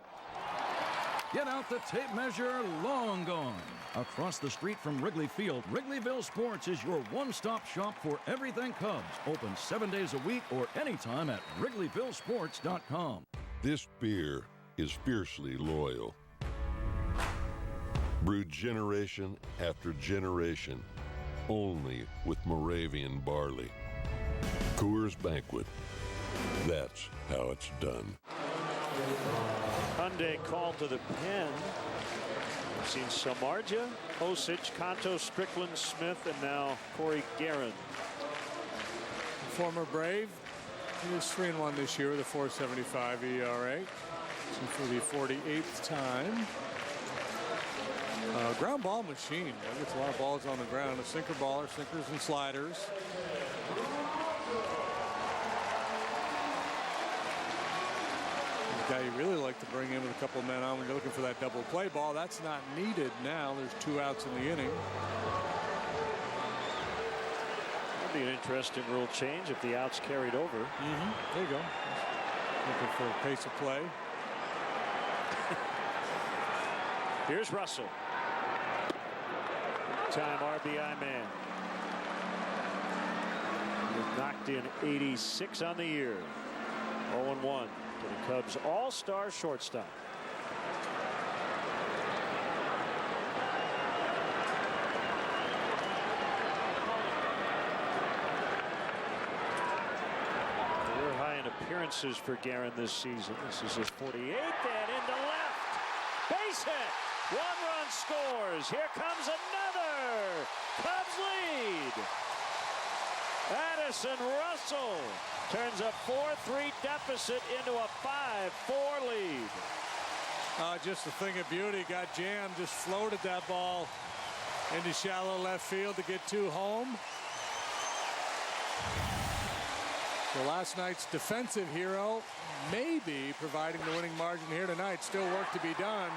Get out the tape measure, long gone. Across the street from Wrigley Field, Wrigleyville Sports is your one-stop shop for everything Cubs. Open 7 days a week or anytime at WrigleyvilleSports.com. This beer is fiercely loyal. Brewed generation after generation only with Moravian barley. Coors Banquet. That's how it's done. Hyundai called to the pen. We've seen Samardzija, Osich, Kanto, Strickland, Smith, and now Corey Guerin. Former Brave. He was 3-1 this year with a 4.75 ERA. For the 48th time. Ground ball machine. Gets a lot of balls on the ground. A sinker baller, sinkers and sliders. The guy you really like to bring in with a couple men on when you're looking for that double play ball. That's not needed now. There's 2 outs in the inning. That'd be an interesting rule change if the outs carried over. There you go. Looking for a pace of play. Here's Russell. Time RBI man. He knocked in 86 on the year. 0-1 to the Cubs all-star shortstop. Career high in appearances for Guerin this season. This is his 48th, and into left. Base hit. 1 run scores. Here comes another. Cubs lead. Addison Russell turns a 4-3 deficit into a 5-4 lead. Just a thing of beauty. Got jammed. Just floated that ball into shallow left field to get 2 home. So last night's defensive hero may be providing the winning margin here tonight. Still work to be done.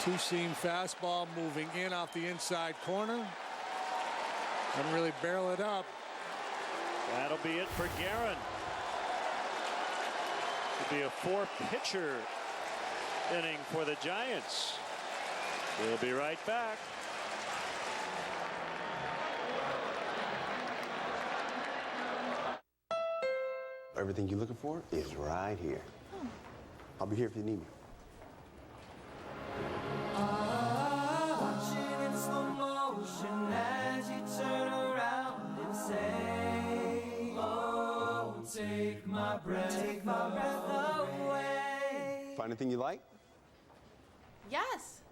Two-seam fastball moving in off the inside corner. Doesn't really barrel it up. That'll be it for Guerin. It'll be a 4-pitcher inning for the Giants. We'll be right back. Everything you're looking for is right here. I'll be here if you need me. As you turn around and say, oh, take my breath away. Find anything you like? Yes.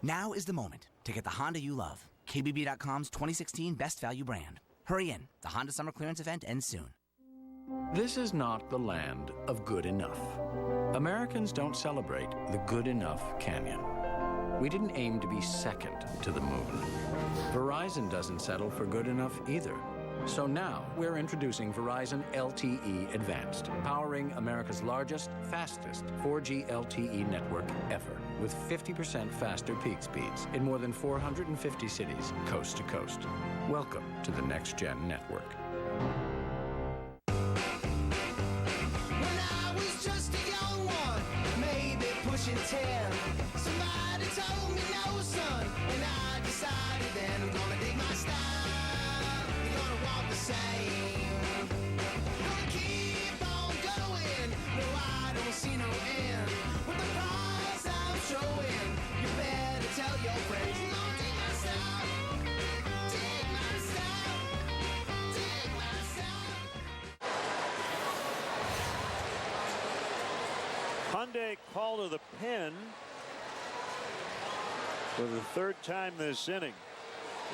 Now is the moment to get the Honda you love. KBB.com's 2016 Best Value Brand. Hurry in. The Honda Summer Clearance event ends soon. This is not the land of good enough. Americans don't celebrate the Good Enough Canyon. We didn't aim to be second to the moon. Verizon doesn't settle for good enough either. So now we're introducing Verizon LTE Advanced, powering America's largest, fastest 4G LTE network ever, with 50% faster peak speeds in more than 450 cities, coast to coast. Welcome to the next gen network. When I was just a young one, maybe pushing 10, somebody told me no, son, and I decided then I'm gonna dig my style, I'm gonna walk the same, gonna keep on going, no, I don't see no end, with the prize I'm showing, you better tell your friends, I'm gonna dig my style, dig my style, dig my style. Hyundai call to the pen for the 3rd time this inning.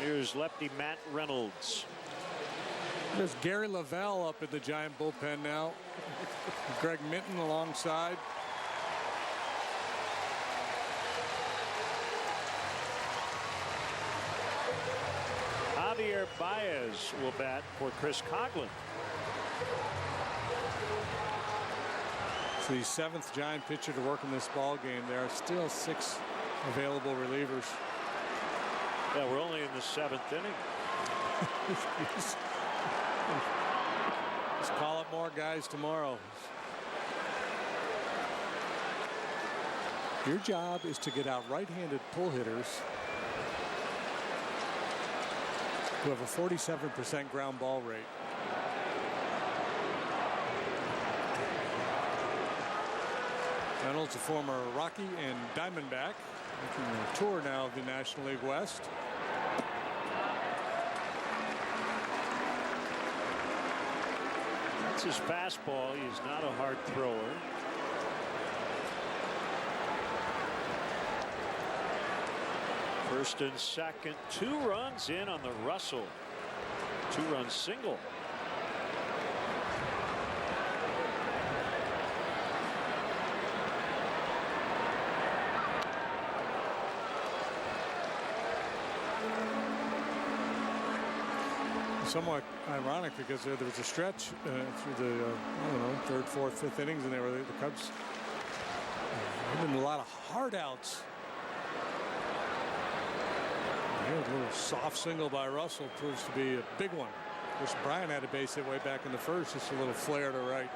Here's lefty Matt Reynolds. There's Gary Lavelle up at the Giant bullpen now. Greg Minton alongside. Javier Baez will bat for Chris Coughlin. It's the 7th Giant pitcher to work in this ball game. There are still 6 available relievers. Yeah, we're only in the 7th inning. Let's call up more guys tomorrow. Your job is to get out right-handed pull hitters who have a 47% ground ball rate. Reynolds, a former Rocky and Diamondback, making a tour now of the National League West. That's his fastball. He's not a hard thrower. First and second, 2 runs in on the Russell. 2-run single. Somewhat ironic because there was a stretch through the I don't know, 3rd, 4th, 5th innings, and they were the Cubs having a lot of hard outs. A little soft single by Russell proves to be a big one. Of course, Brian had a base hit way back in the first, just a little flare to right.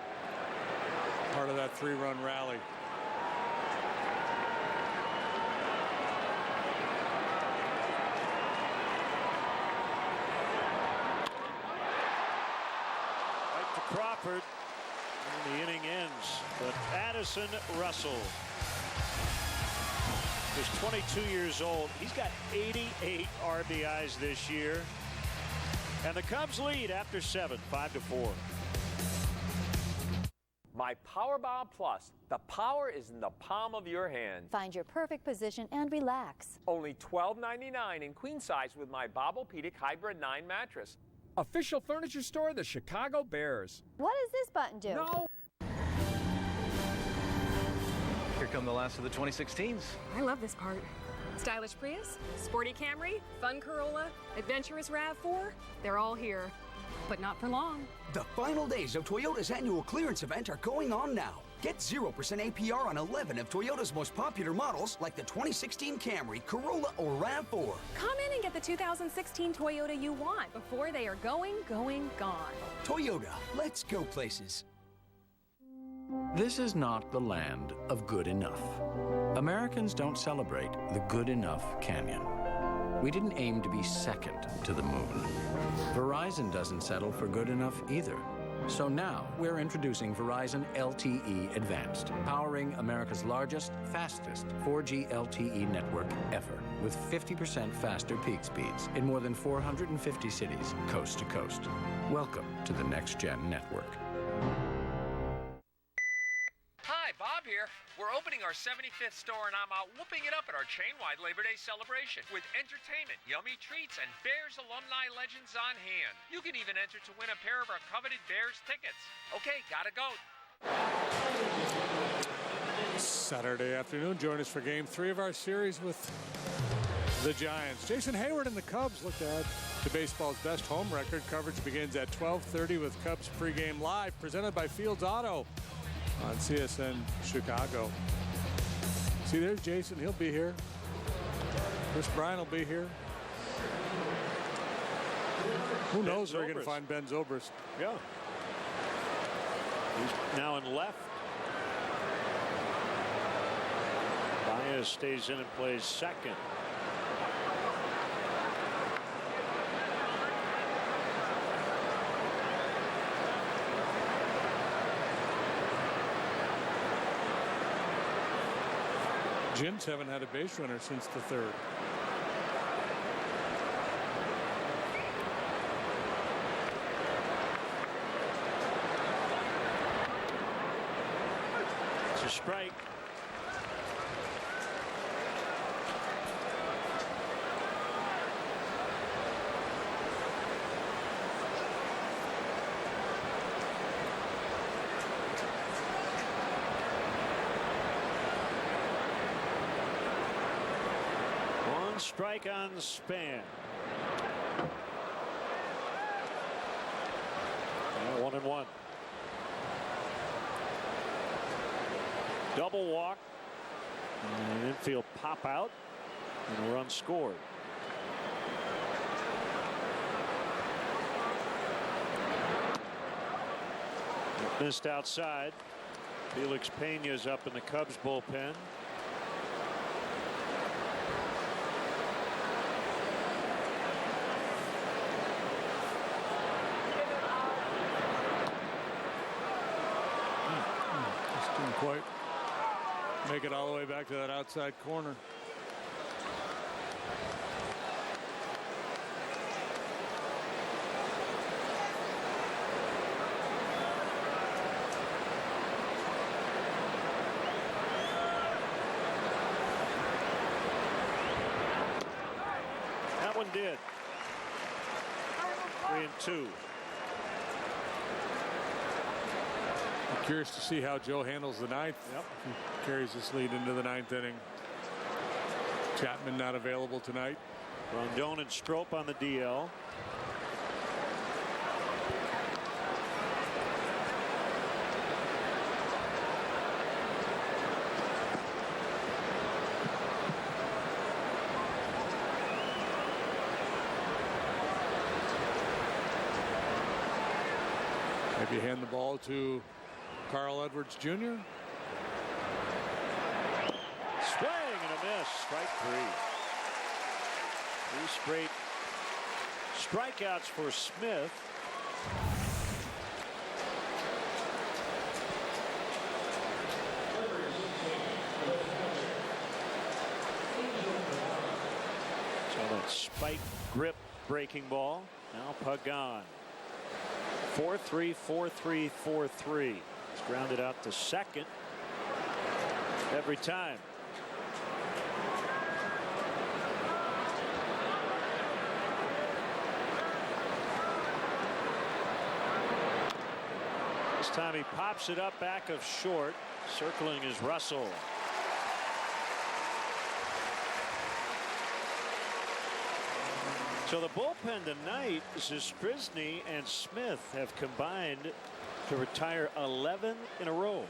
Part of that 3-run rally. Crawford, and the inning ends. But Addison Russell is 22 years old. He's got 88 RBIs this year. And the Cubs lead after 7, 5-4. My Powerball Plus. The power is in the palm of your hand. Find your perfect position and relax. Only $12.99 in queen size with my Bobopedic Hybrid 9 mattress. Official furniture store of the Chicago Bears. What does this button do? No. Here come the last of the 2016s. I love this part. Stylish Prius, sporty Camry, fun Corolla, adventurous RAV4. They're all here, but not for long. The final days of Toyota's annual clearance event are going on now. Get 0% APR on 11 of Toyota's most popular models like the 2016 Camry, Corolla, or RAV4. Come in and get the 2016 Toyota you want before they are going, gone. Toyota, let's go places. This is not the land of good enough. Americans don't celebrate the Good Enough Canyon. We didn't aim to be second to the moon. Verizon doesn't settle for good enough either. So now we're introducing Verizon LTE Advanced, powering America's largest, fastest 4G LTE network ever, with 50% faster peak speeds in more than 450 cities, coast to coast. Welcome to the Next Gen network. Hi, Bob here. We're opening our 75th store, and I'm out whooping it up at our chain-wide Labor Day celebration with entertainment, yummy treats, and Bears alumni legends on hand. You can even enter to win a pair of our coveted Bears tickets. Okay, gotta go. Saturday afternoon, join us for Game 3 of our series with the Giants. Jason Hayward and the Cubs look to add to baseball's best home record. Coverage begins at 12:30 with Cubs pregame live, presented by Fields Auto on CSN Chicago. See, there's Jason. He'll be here. Chris Bryan will be here. Who knows where we're going to find Ben Zobrist. Yeah. He's now in left. Baez stays in and plays second. Gins haven't had a base runner since the 3rd. It's a strike. Strike on Span. 1-1. Double walk. And infield pop out. And a run scored. Missed outside. Felix Pena's up in the Cubs bullpen. Quite. Make it all the way back to that outside corner. That one did. 3-2. I'm curious to see how Joe handles the ninth. Yep. He carries this lead into the ninth inning. Chapman not available tonight. Rondon and Strop on the DL. Maybe hand the ball to Carl Edwards Jr. Swing and a miss. Strike 3. 3 straight strikeouts for Smith. So that spike grip breaking ball. Now Pagan. 4-3, 4-3, 4-3. It's grounded out to second every time. This time he pops it up back of short. Circling is Russell. So the bullpen tonight, Zastryzny and Smith have combined to retire 11 in a row.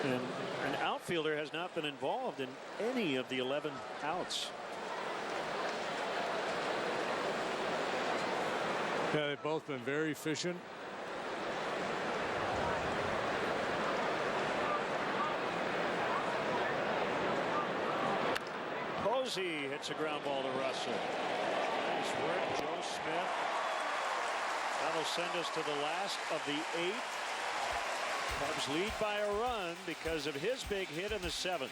And an outfielder has not been involved in any of the 11 outs. Yeah, they've both been very efficient. Posey hits a ground ball to Russell. Nice work, Joe Smith. That'll send us to the last of the 8. Cubs lead by a run because of his big hit in the 7th.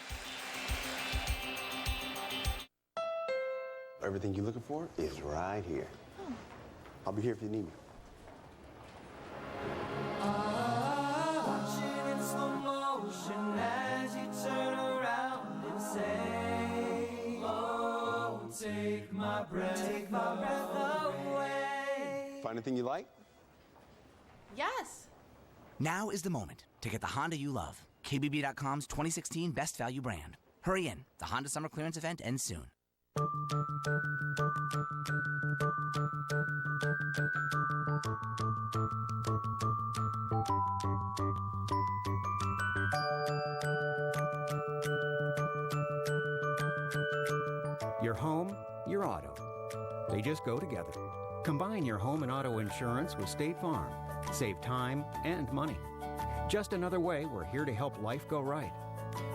Everything you're looking for is right here. I'll be here if you need me. Watching in slow motion as you turn around and say, oh, take my breath away. Find anything you like? Yes. Now is the moment to get the Honda you love. KBB.com's 2016 Best Value Brand. Hurry in. The Honda Summer Clearance event ends soon. Your home, your auto. They just go together. Combine your home and auto insurance with State Farm. Save time and money. Just another way we're here to help life go right.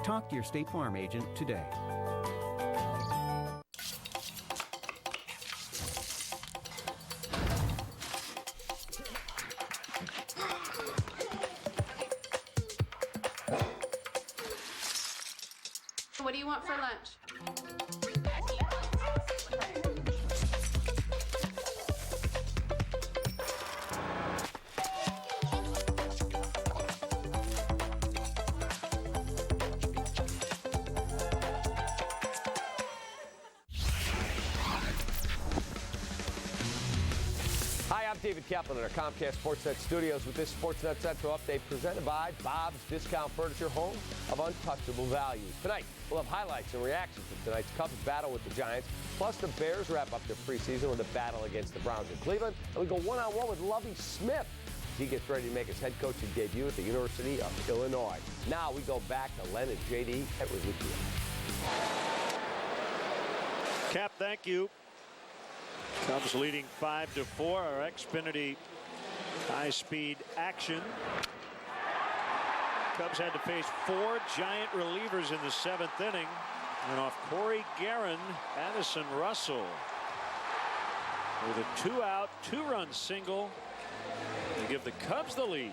Talk to your State Farm agent today. What do you want for lunch? Hi, I'm David Kaplan at our Comcast Sportsnet studios with this Sportsnet Central update presented by Bob's Discount Furniture, home of untouchable values. Tonight, we'll have highlights and reactions from tonight's Cubs battle with the Giants, plus the Bears wrap up their preseason with a battle against the Browns in Cleveland, and we go one-on-one with Lovie Smith as he gets ready to make his head coaching debut at the University of Illinois. Now we go back to Len and JD at Wrigley Field. Cap, thank you. Cubs leading 5-4. Our Xfinity high-speed action. Cubs had to face 4 Giant relievers in the 7th inning. And off Corey Guerin, Addison Russell with a 2-out, 2-run single to give the Cubs the lead.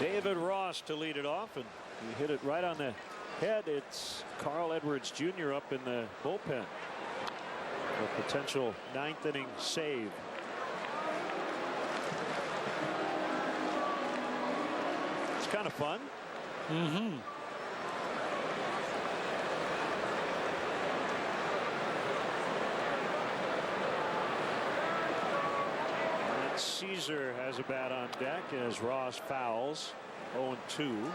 David Ross to lead it off, and he hit it right on the head. It's Carl Edwards Jr. up in the bullpen. A potential 9th inning save. It's kind of fun. Mm-hmm. Caesar has a bat on deck as Ross fouls. 0-2.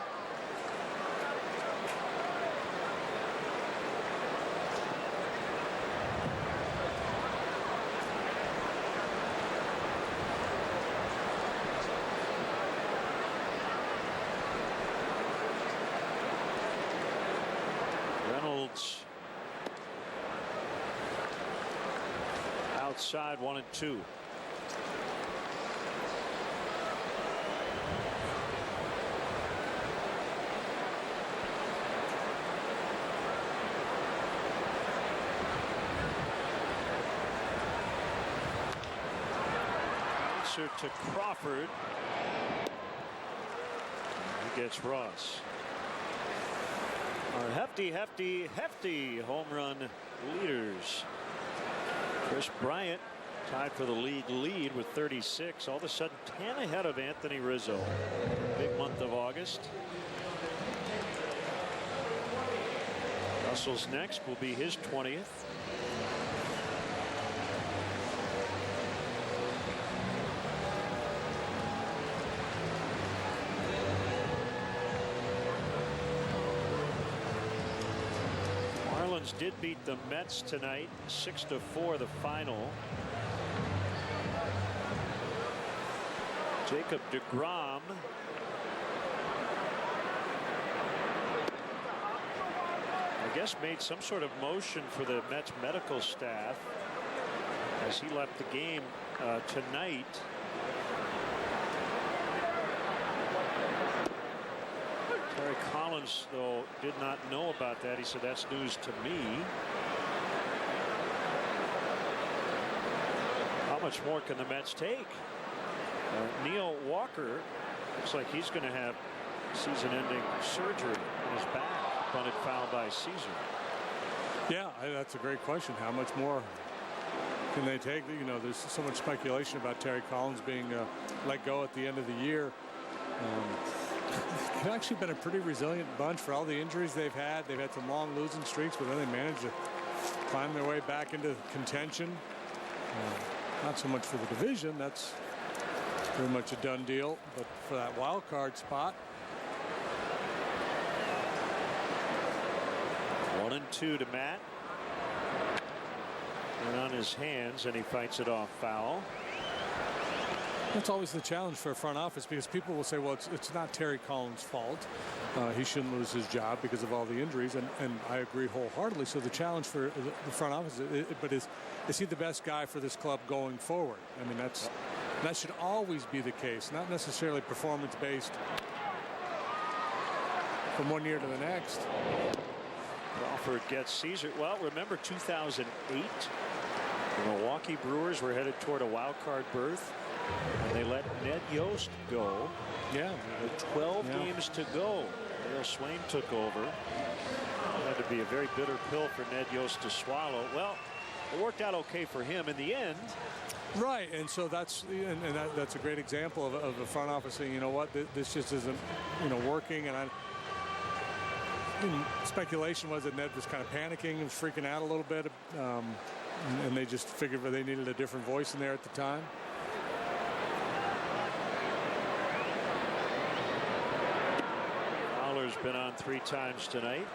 Reynolds outside, 1-2. To Crawford. He gets Ross. Our hefty home run leaders. Chris Bryant tied for the league lead with 36. All of a sudden 10 ahead of Anthony Rizzo. Big month of August. Russell's next will be his 20th. Did beat the Mets tonight, 6-4 the final. Jacob deGrom I guess made some sort of motion for the Mets medical staff as he left the game tonight. Terry Collins, though, did not know about that. He said, that's news to me. How much more can the Mets take? Neil Walker looks like he's going to have season-ending surgery in his back. Bunted foul by Caesar. Yeah, that's a great question. How much more can they take? You know, there's so much speculation about Terry Collins being let go at the end of the year. They've actually been a pretty resilient bunch for all the injuries they've had. They've had some long losing streaks, but then they managed to climb their way back into contention. Not so much for the division. That's pretty much a done deal. But for that wild card spot. 1-2 to Matt. And on his hands, and he fights it off foul. That's always the challenge for a front office, because people will say, well, it's not Terry Collins' fault. He shouldn't lose his job because of all the injuries, and I agree wholeheartedly. So the challenge for the front office, is he the best guy for this club going forward? I mean, that should always be the case, not necessarily performance-based from one year to the next. Crawford gets Caesar. Well, remember 2008? The Milwaukee Brewers were headed toward a wild card berth. And they let Ned Yost go. Yeah. With 12 games to go. Dale Swain took over. It had to be a very bitter pill for Ned Yost to swallow. Well, it worked out okay for him in the end. Right, and so that's a great example of the front office saying, you know what, this just isn't, working. And speculation was that Ned was kind of panicking and was freaking out a little bit, and they just figured they needed a different voice in there at the time. Fowler's been on 3 times tonight.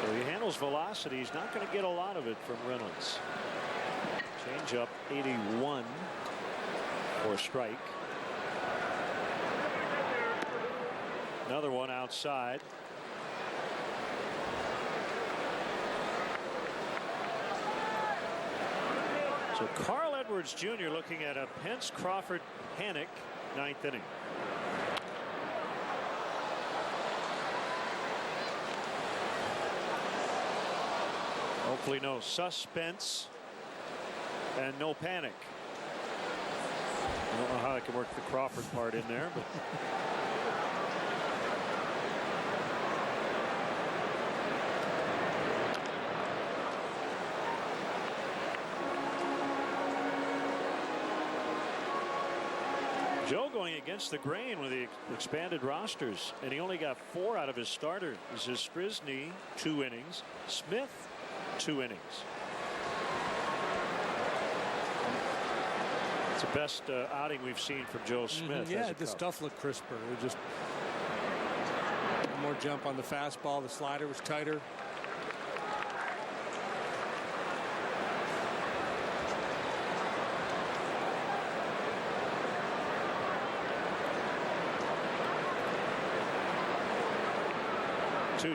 So he handles velocity. He's not going to get a lot of it from Reynolds. Change up 81 for a strike. Another one outside. So Carl Edwards Jr. looking at a Pence Crawford panic 9th inning. Hopefully no suspense and no panic. I don't know how I can work the Crawford part in there, but. Joe going against the grain with the expanded rosters, and he only got 4 out of his starter. This is Strisny, 2 innings. Smith, 2 innings. It's the best outing we've seen from Joe Smith. Yeah, the stuff looked crisper. It just more jump on the fastball. The slider was tighter.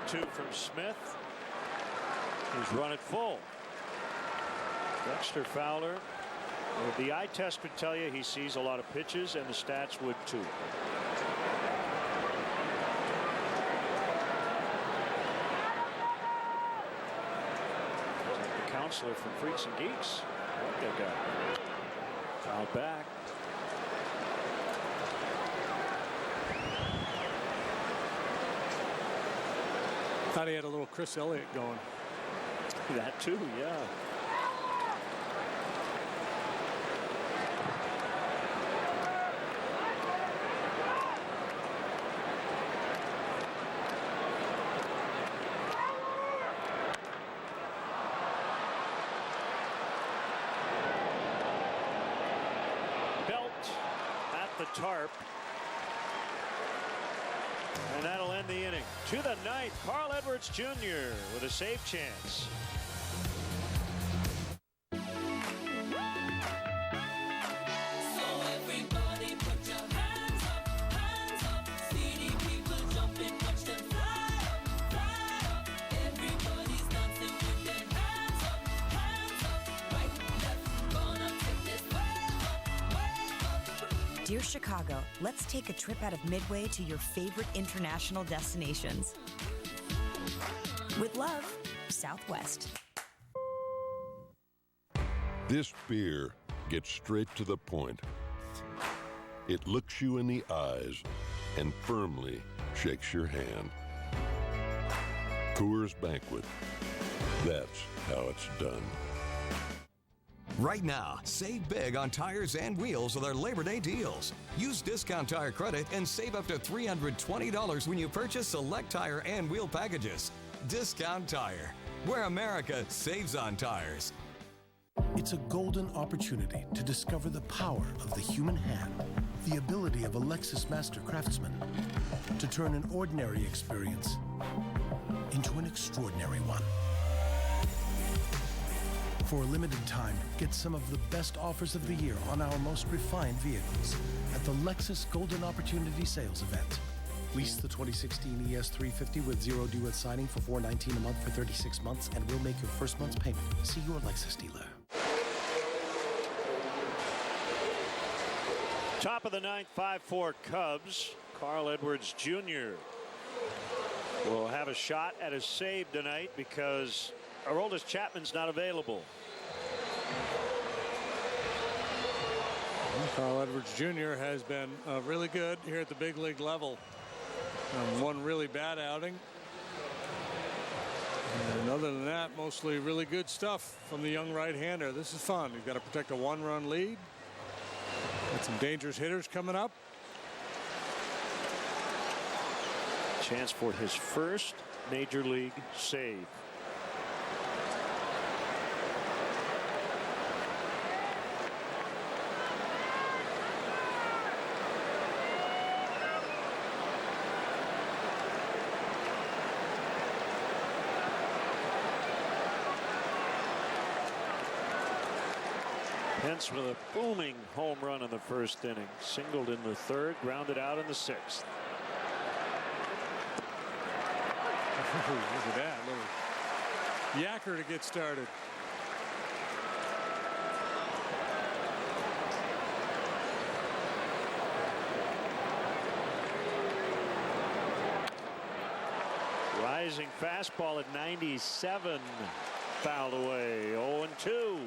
Two from Smith. He's run it full. Dexter Fowler. The eye test would tell you he sees a lot of pitches, and the stats would too. The counselor from Freaks and Geeks. What they got? Foul back. Thought he had a little Chris Elliott going. That too, yeah. Belt at the tarp. And that'll end the inning. To the ninth, Carl Edwards Jr. with a save chance. Dear Chicago, let's take a trip out of Midway to your favorite international destinations. With love, Southwest. This beer gets straight to the point. It looks you in the eyes and firmly shakes your hand. Coors Banquet. That's how it's done. Right now, save big on tires and wheels with our Labor Day deals. Use Discount Tire credit and save up to $320 when you purchase select tire and wheel packages. Discount Tire, where America saves on tires. It's a golden opportunity to discover the power of the human hand, the ability of a Lexus Master Craftsman to turn an ordinary experience into an extraordinary one. For a limited time, get some of the best offers of the year on our most refined vehicles at the Lexus Golden Opportunity Sales Event. Lease the 2016 ES350 with zero due at signing for $419 a month for 36 months, and we'll make your first month's payment. See your Lexus dealer. Top of the ninth, 5-4 Cubs. Carl Edwards Jr. will have a shot at a save tonight because Aroldis Chapman's not available. Carl Edwards Jr. has been really good here at the big league level. One really bad outing. And other than that, mostly really good stuff from the young right-hander. This is fun. He's got to protect a 1-run lead. Got some dangerous hitters coming up. Chance for his first major league save. Pence with a booming home run in the first inning. Singled in the third, grounded out in the sixth. Look at that. Little yacker to get started. Rising fastball at 97. Fouled away. 0-2.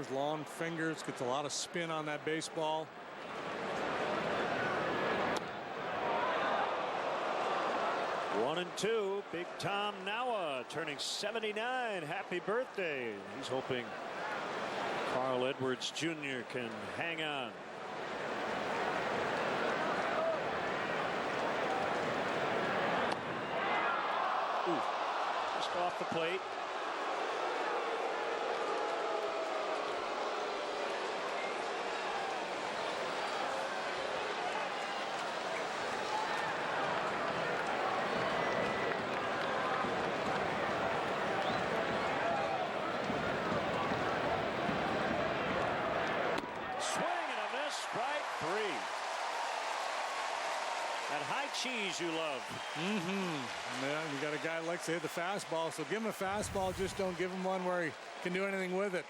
those long fingers, gets a lot of spin on that baseball. One and two. Big Tom Noah turning 79. Happy birthday. He's hoping Carl Edwards Jr. can hang on. Ooh, just off the plate. Cheese you love. Yeah, you got a guy who likes to hit the fastball, so give him a fastball, just don't give him one where he can do anything with it.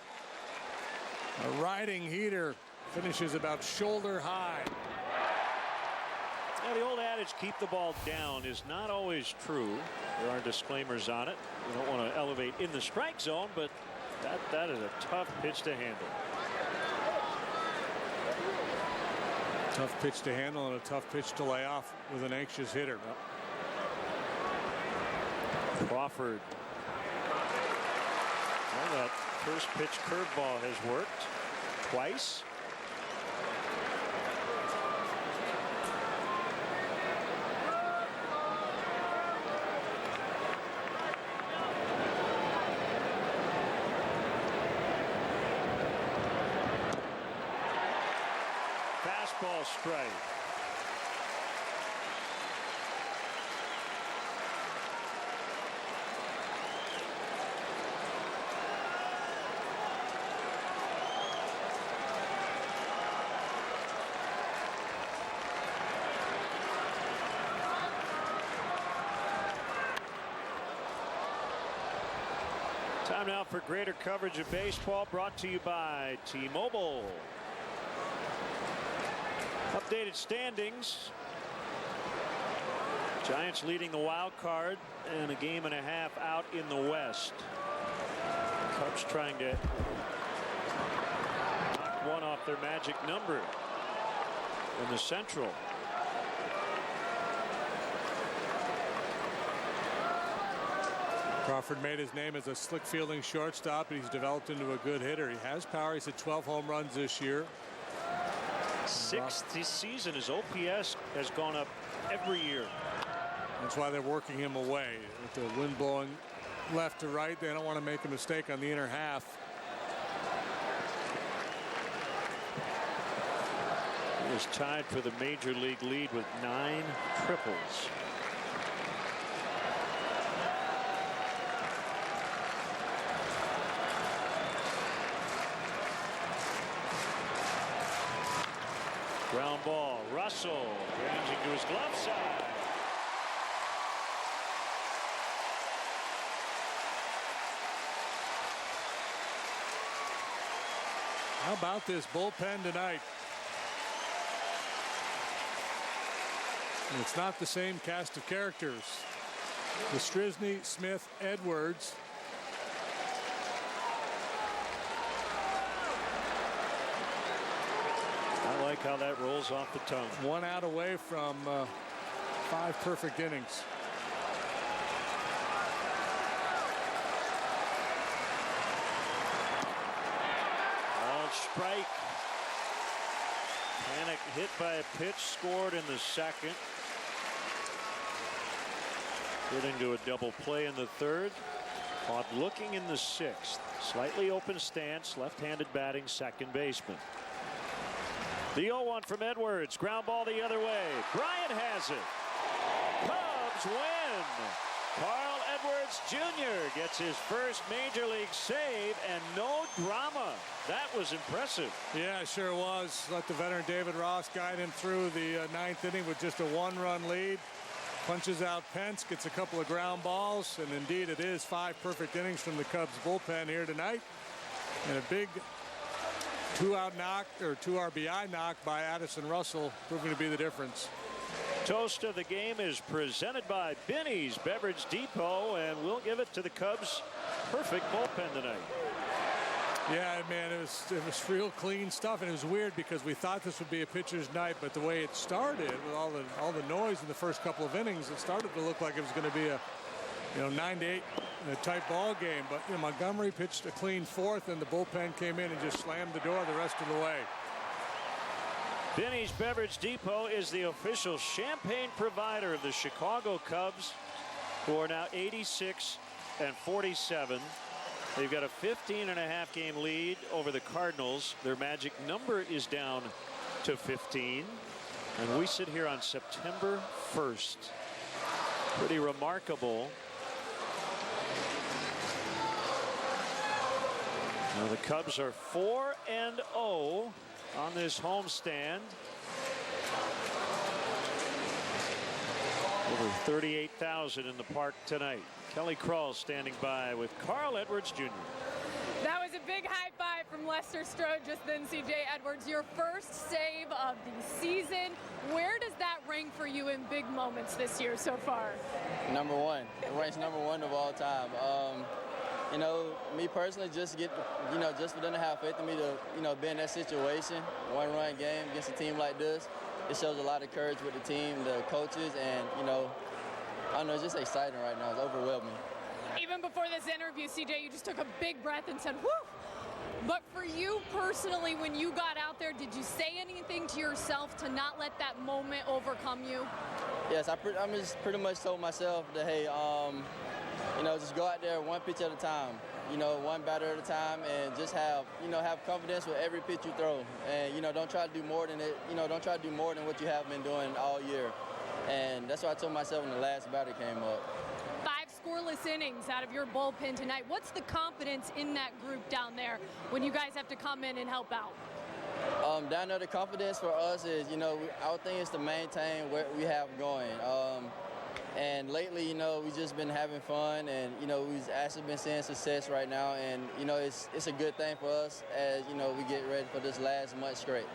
A riding heater, finishes about shoulder high. Now, the old adage, keep the ball down, is not always true. There are disclaimers on it. You don't want to elevate in the strike zone, but that is a tough pitch to handle. Tough pitch to handle and a tough pitch to lay off with an anxious hitter. Crawford. Well, that first pitch curveball has worked twice. Fastball strike. Time now for greater coverage of baseball, brought to you by T-Mobile. Updated standings. Giants leading the wild card and a game and a half out in the West. Cubs trying to knock one off their magic number in the Central. Crawford made his name as a slick fielding shortstop, and he's developed into a good hitter. He has power. He's hit 12 home runs this year. Sixth this season. His OPS has gone up every year. That's why they're working him away. With the wind blowing left to right, they don't want to make a mistake on the inner half. He was tied for the major league lead with 9 triples. Ground ball. Russell ranging to his glove side. How about this bullpen tonight? And it's not the same cast of characters. Strisny, Smith, Edwards. I like how that rolls off the tongue. 1 out away from 5 perfect innings. Ball strike. Panic hit by a pitch, scored in the second. Getting to a double play in the third. Caught looking in the sixth. Slightly open stance, left-handed batting second baseman. The 0-1 from Edwards. Ground ball the other way. Bryant has it. Cubs win. Carl Edwards Jr. gets his first major league save and no drama. That was impressive. Yeah, it sure was. Let the veteran David Ross guide him through the 9th inning with just a 1-run lead. Punches out Pence, gets a couple of ground balls, and indeed it is 5 perfect innings from the Cubs bullpen here tonight. And a big 2-out knock, or 2 RBI knock by Addison Russell, proving to be the difference. Toast of the game is presented by Binny's Beverage Depot, and we'll give it to the Cubs' perfect bullpen tonight. Yeah, man, it was real clean stuff, and it was weird because we thought this would be a pitcher's night, but the way it started with all the noise in the first couple of innings, it started to look like it was going to be a 9-8 type ball game. But Montgomery pitched a clean fourth, and the bullpen came in and just slammed the door the rest of the way. Benny's Beverage Depot is the official champagne provider of the Chicago Cubs, who are now 86-47. They've got a 15.5 game lead over the Cardinals. Their magic number is down to 15. And we sit here on September 1st. Pretty remarkable. Now the Cubs are 4-0 on this homestand. Over 38,000 in the park tonight. Kelly Krall standing by with Carl Edwards Jr. That was a big high five from Lester Strode just then, C.J. Edwards. Your first save of the season. Where does that rank for you in big moments this year so far? Number one. It ranks number one of all time. Me personally, just for them to have faith in me to, be in that situation, one-run game against a team like this, it shows a lot of courage with the team, the coaches, and, I don't know, it's just exciting right now. It's overwhelming. Even before this interview, CJ, you just took a big breath and said, whew. But for you personally, when you got out there, did you say anything to yourself to not let that moment overcome you? Yes, I just pretty much told myself that, hey, just go out there one pitch at a time, one batter at a time, and just have confidence with every pitch you throw. And, don't try to do more than it, don't try to do more than what you have been doing all year. And that's what I told myself when the last batter came up. 5 scoreless innings out of your bullpen tonight. What's the confidence in that group down there when you guys have to come in and help out? Down there, the confidence for us is, our thing is to maintain what we have going. And lately, we've just been having fun, and, we've actually been seeing success right now. And, it's a good thing for us as, we get ready for this last month stretch.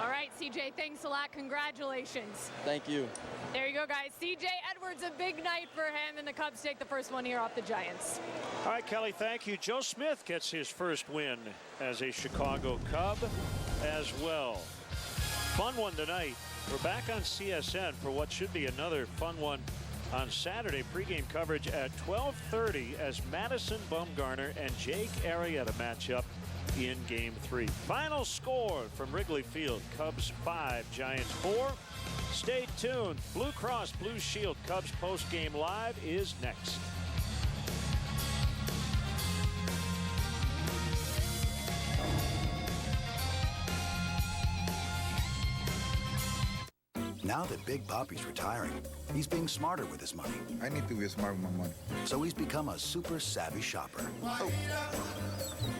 All right, CJ, thanks a lot. Congratulations. Thank you. There you go, guys. CJ Edwards, a big night for him, and the Cubs take the first one here off the Giants. All right, Kelly, thank you. Joe Smith gets his first win as a Chicago Cub as well. Fun one tonight. We're back on CSN for what should be another fun one on Saturday. Pregame coverage at 12:30 as Madison Bumgarner and Jake Arrieta match up in Game 3. Final score from Wrigley Field: Cubs 5, Giants 4. Stay tuned. Blue Cross Blue Shield Cubs postgame live is next. Now that Big Papi's retiring, he's being smarter with his money. I need to be smart with my money. So he's become a super savvy shopper. Oh.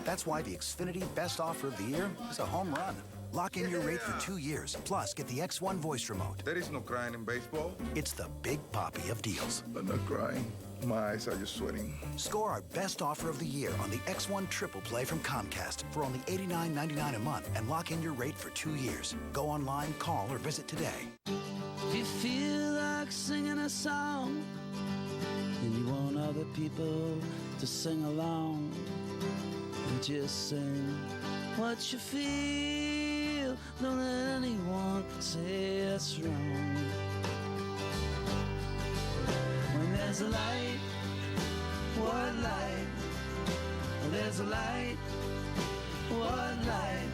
That's why the Xfinity Best Offer of the Year is a home run. Lock in your rate for 2 years, plus get the X1 voice remote. There is no crying in baseball. It's the Big Papi of deals. I'm not crying. My eyes are just sweating. Score our Best Offer of the Year on the X1 Triple Play from Comcast for only $89.99 a month and lock in your rate for 2 years. Go online, call, or visit today. If you feel like singing a song and you want other people to sing along, then just sing what you feel. Don't let anyone say it's wrong. When there's a light, what light? There's a light, what light?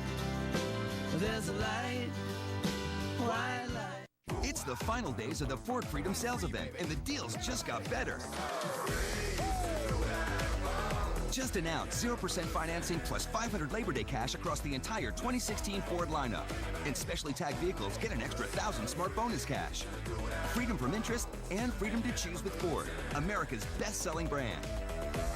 There's a light, white light. It's the final days of the Ford Freedom Sales Event, and the deals just got better. Just announced 0% financing plus $500 Labor Day cash across the entire 2016 Ford lineup. And specially tagged vehicles get an extra $1,000 smart bonus cash. Freedom from interest and freedom to choose with Ford, America's best-selling brand.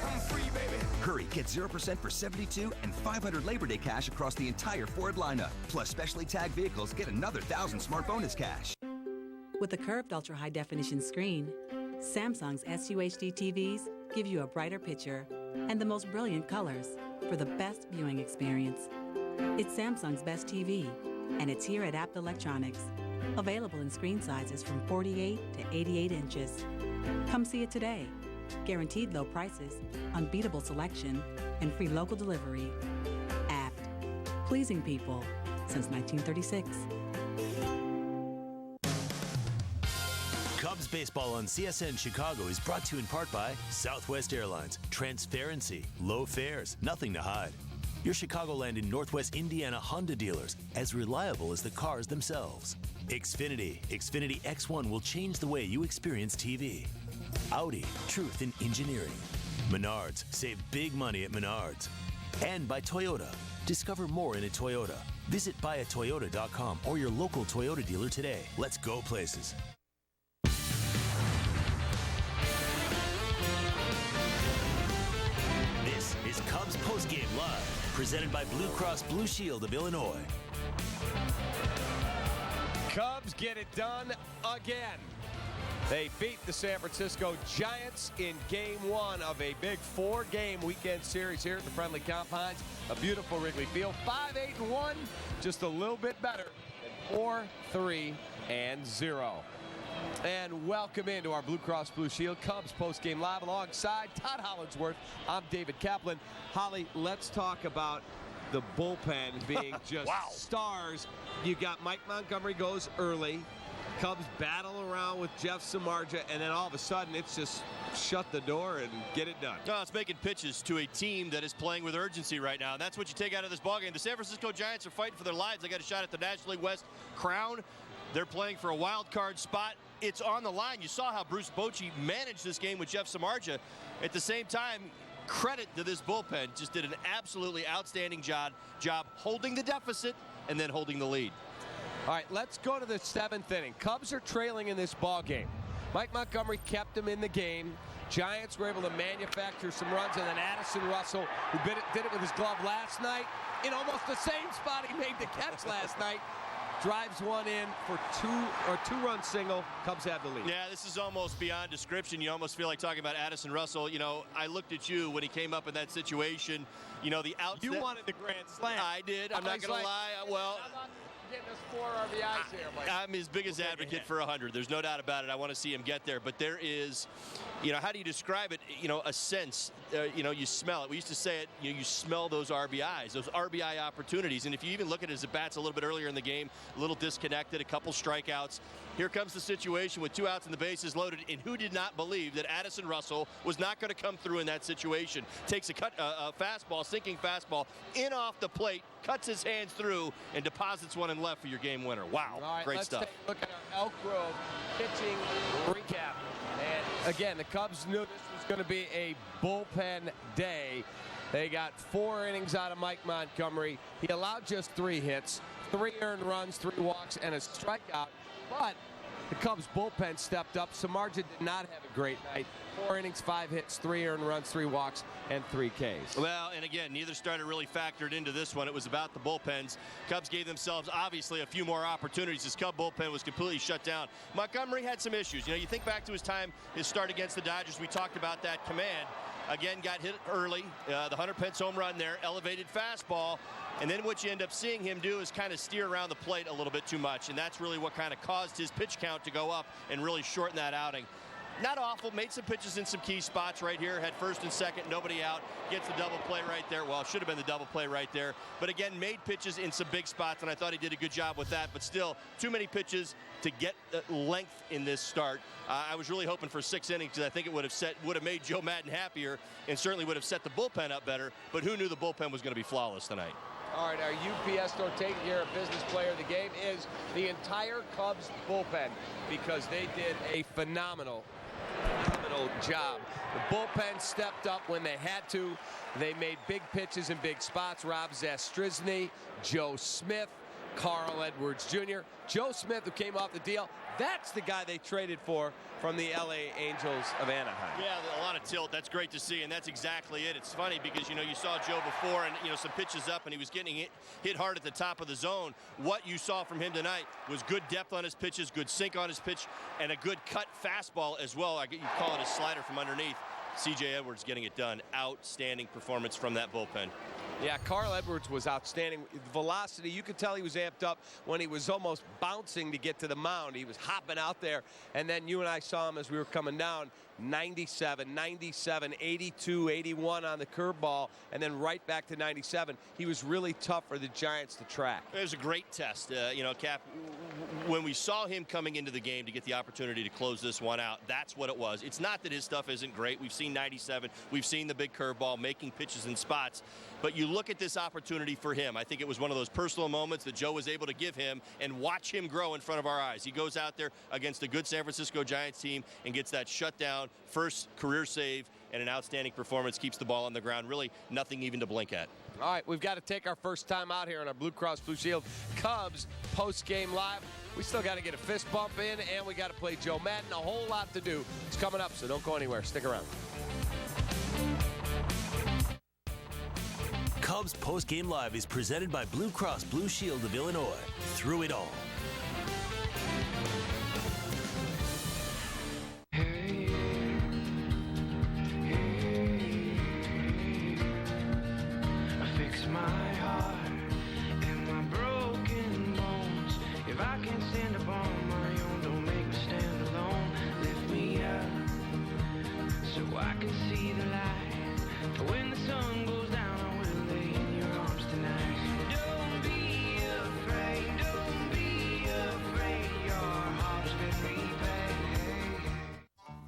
I'm free, baby. Hurry, get 0% for 72 and $500 Labor Day cash across the entire Ford lineup. Plus specially tagged vehicles get another $1,000 smart bonus cash. With a curved ultra-high-definition screen, Samsung's SUHD TVs give you a brighter picture and the most brilliant colors for the best viewing experience. It's Samsung's best TV, and it's here at Apt Electronics. Available in screen sizes from 48 to 88 inches. Come see it today Guaranteed low prices, unbeatable selection, and free local delivery. Apt. Pleasing people since 1936. Cubs baseball on CSN Chicago is brought to you in part by Southwest Airlines. Transparency, low fares, nothing to hide. Your Chicagoland and Northwest Indiana Honda dealers, as reliable as the cars themselves. Xfinity X1 will change the way you experience TV. Audi, truth in engineering. Menards, save big money at Menards. And by Toyota, discover more in a Toyota. Visit buyatoyota.com or your local Toyota dealer today. Let's go places. This is Cubs Postgame Live, presented by Blue Cross Blue Shield of Illinois. Cubs get it done again. They beat the San Francisco Giants in Game 1 of a big 4-game weekend series here at the Friendly Compounds. A beautiful Wrigley Field. 5-8-1, just a little bit better than 4-3-0. And welcome into our Blue Cross Blue Shield Cubs postgame live alongside Todd Hollinsworth. I'm David Kaplan. Holly, let's talk about the bullpen being just stars. You got Mike Montgomery goes early. Cubs battle around with Jeff Samardzija, and then all of a sudden it's just shut the door and get it done. No, it's making pitches to a team that is playing with urgency right now. And that's what you take out of this ballgame. The San Francisco Giants are fighting for their lives. They got a shot at the National League West crown. They're playing for a wild card spot. It's on the line. You saw how Bruce Bochy managed this game with Jeff Samardzija. At the same time, credit to this bullpen. Just did an absolutely outstanding job holding the deficit and then holding the lead. All right, let's go to the 7th inning. Cubs are trailing in this ball game. Mike Montgomery kept them in the game. Giants were able to manufacture some runs, and then Addison Russell, who did it with his glove last night, in almost the same spot he made the catch last night, drives one in for two-run single. Cubs have the lead. Yeah, this is almost beyond description. You almost feel like talking about Addison Russell. You know, I looked at you when he came up in that situation. You know, the out. You wanted the grand slam. I did. I'm not going to lie. Well, getting us 4 RBIs here, Mike. I'm his biggest advocate for 100. There's no doubt about it. I want to see him get there. But there is, you know, how do you describe it? You know, a sense. You know, you smell it. We used to say it. You smell those RBIs, those RBI opportunities. And if you even look at his at-bats a little bit earlier in the game, a little disconnected, a couple strikeouts. Here comes the situation with 2 outs and the bases loaded. And who did not believe that Addison Russell was not going to come through in that situation? Takes a fastball, sinking fastball, in off the plate, cuts his hands through, and deposits one in left for your game winner. Wow, all right, great stuff. Let's take a look at our Elk Grove pitching recap. And again, the Cubs knew this was going to be a bullpen day. They got 4 innings out of Mike Montgomery. He allowed just 3 hits, 3 earned runs, 3 walks, and a strikeout. But the Cubs bullpen stepped up. Samardzija did not have a great night. 4 innings, 5 hits, 3 earned runs, 3 walks, and 3 Ks. Well, and again, neither starter really factored into this one. It was about the bullpens. Cubs gave themselves, obviously, a few more opportunities. This Cub bullpen was completely shut down. Montgomery had some issues. You know, you think back to his start against the Dodgers. We talked about that command. Again, got hit early. The Hunter Pence home run there, elevated fastball. And then what you end up seeing him do is kind of steer around the plate a little bit too much. And that's really what kind of caused his pitch count to go up and really shorten that outing. Not awful, made some pitches in some key spots right here. Had first and second, nobody out. Gets the double play right there. Well, should have been the double play right there. But again, made pitches in some big spots, and I thought he did a good job with that. But still, too many pitches to get length in this start. I was really hoping for 6 innings because I think it would have made Joe Madden happier and certainly would have set the bullpen up better. But who knew the bullpen was going to be flawless tonight? All right, our UPS store taking care of business player of the game is the entire Cubs bullpen because they did a phenomenal job. The bullpen stepped up when they had to. They made big pitches in big spots. Rob Zastryzny, Joe Smith, Carl Edwards Jr. Joe Smith, who came off the deal, that's the guy they traded for from the LA Angels of Anaheim. Yeah, a lot of tilt. That's great to see, and that's exactly it. It's funny because, you know, you saw Joe before and, you know, some pitches up, and he was getting hit hard at the top of the zone. What you saw from him tonight was good depth on his pitches, good sink on his pitch, and a good cut fastball as well. You call it a slider from underneath. C.J. Edwards getting it done. Outstanding performance from that bullpen. Yeah, Carl Edwards was outstanding. Velocity, you could tell he was amped up when he was almost bouncing to get to the mound. He was hopping out there, and then you and I saw him as we were coming down. 97, 97, 82, 81 on the curveball, and then right back to 97. He was really tough for the Giants to track. It was a great test. Cap, when we saw him coming into the game to get the opportunity to close this one out, that's what it was. It's not that his stuff isn't great. We've seen 97. We've seen the big curveball, making pitches in spots. But you look at this opportunity for him. I think it was one of those personal moments that Joe was able to give him and watch him grow in front of our eyes. He goes out there against a good San Francisco Giants team and gets that shutdown, first career save, and an outstanding performance, keeps the ball on the ground. Really nothing even to blink at. All right, we've got to take our first time out here on our Blue Cross Blue Shield Cubs post-game live. We still got to get a fist bump in, and we got to play Joe Madden. A whole lot to do. It's coming up, so don't go anywhere. Stick around. Cubs post-game live is presented by Blue Cross Blue Shield of Illinois. Through it all.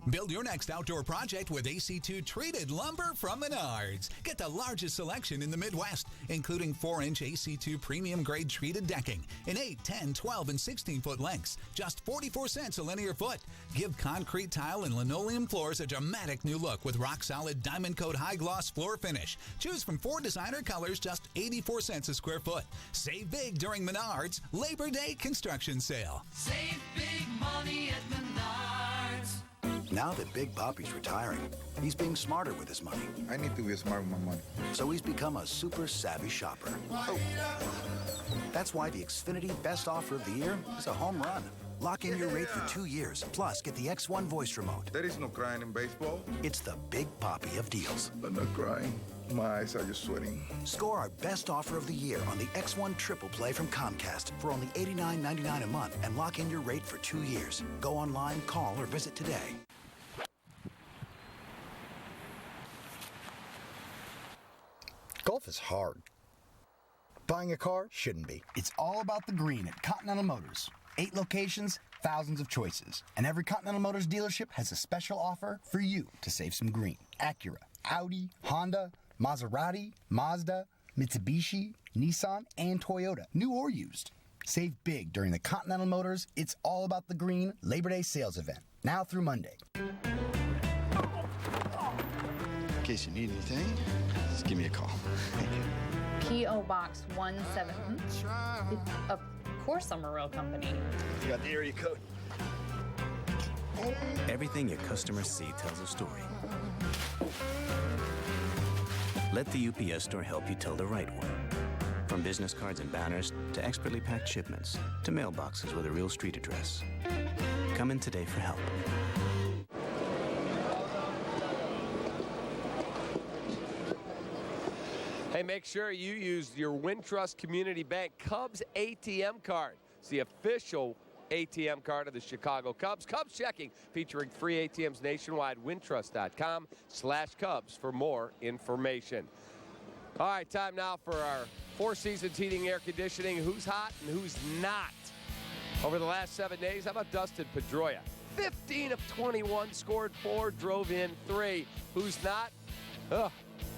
Build your next outdoor project with AC2 treated lumber from Menards. Get the largest selection in the Midwest, including 4-inch AC2 premium grade treated decking in 8, 10, 12, and 16-foot lengths. Just 44 cents a linear foot. Give concrete tile and linoleum floors a dramatic new look with rock-solid diamond coat high gloss floor finish. Choose from 4 designer colors, just 84 cents a square foot. Save big during Menards Labor Day construction sale. Save big money at Menards. Now that Big Papi's retiring, he's being smarter with his money. I need to be smart with my money. So he's become a super savvy shopper. Oh. That's why the Xfinity Best Offer of the Year is a home run. Lock in your rate for 2 years, plus get the X1 voice remote. There is no crying in baseball. It's the Big Papi of deals. I'm not crying. My eyes are just sweating. Score our Best Offer of the Year on the X1 Triple Play from Comcast for only $89.99 a month and lock in your rate for 2 years. Go online, call, or visit today. Golf is hard. Buying a car shouldn't be. It's all about the green at Continental Motors. 8 locations, thousands of choices. And every Continental Motors dealership has a special offer for you to save some green. Acura, Audi, Honda, Maserati, Mazda, Mitsubishi, Nissan, and Toyota, new or used. Save big during the Continental Motors It's All About the Green Labor Day sales event, now through Monday. In case you need anything, just give me a call. P.O. Box 17. Of course I'm a real company. You got the area code. Everything your customers see tells a story. Let the UPS store help you tell the right one. From business cards and banners to expertly packed shipments to mailboxes with a real street address. Come in today for help. Hey, make sure you use your Wintrust Community Bank Cubs ATM card. It's the official ATM card of the Chicago Cubs. Cubs checking, featuring free ATMs nationwide. Wintrust.com/Cubs for more information. All right, time now for our Four Seasons Heating Air Conditioning. Who's hot and who's not? Over the last 7 days, how about Dustin Pedroia? 15 of 21, scored 4, drove in 3. Who's not?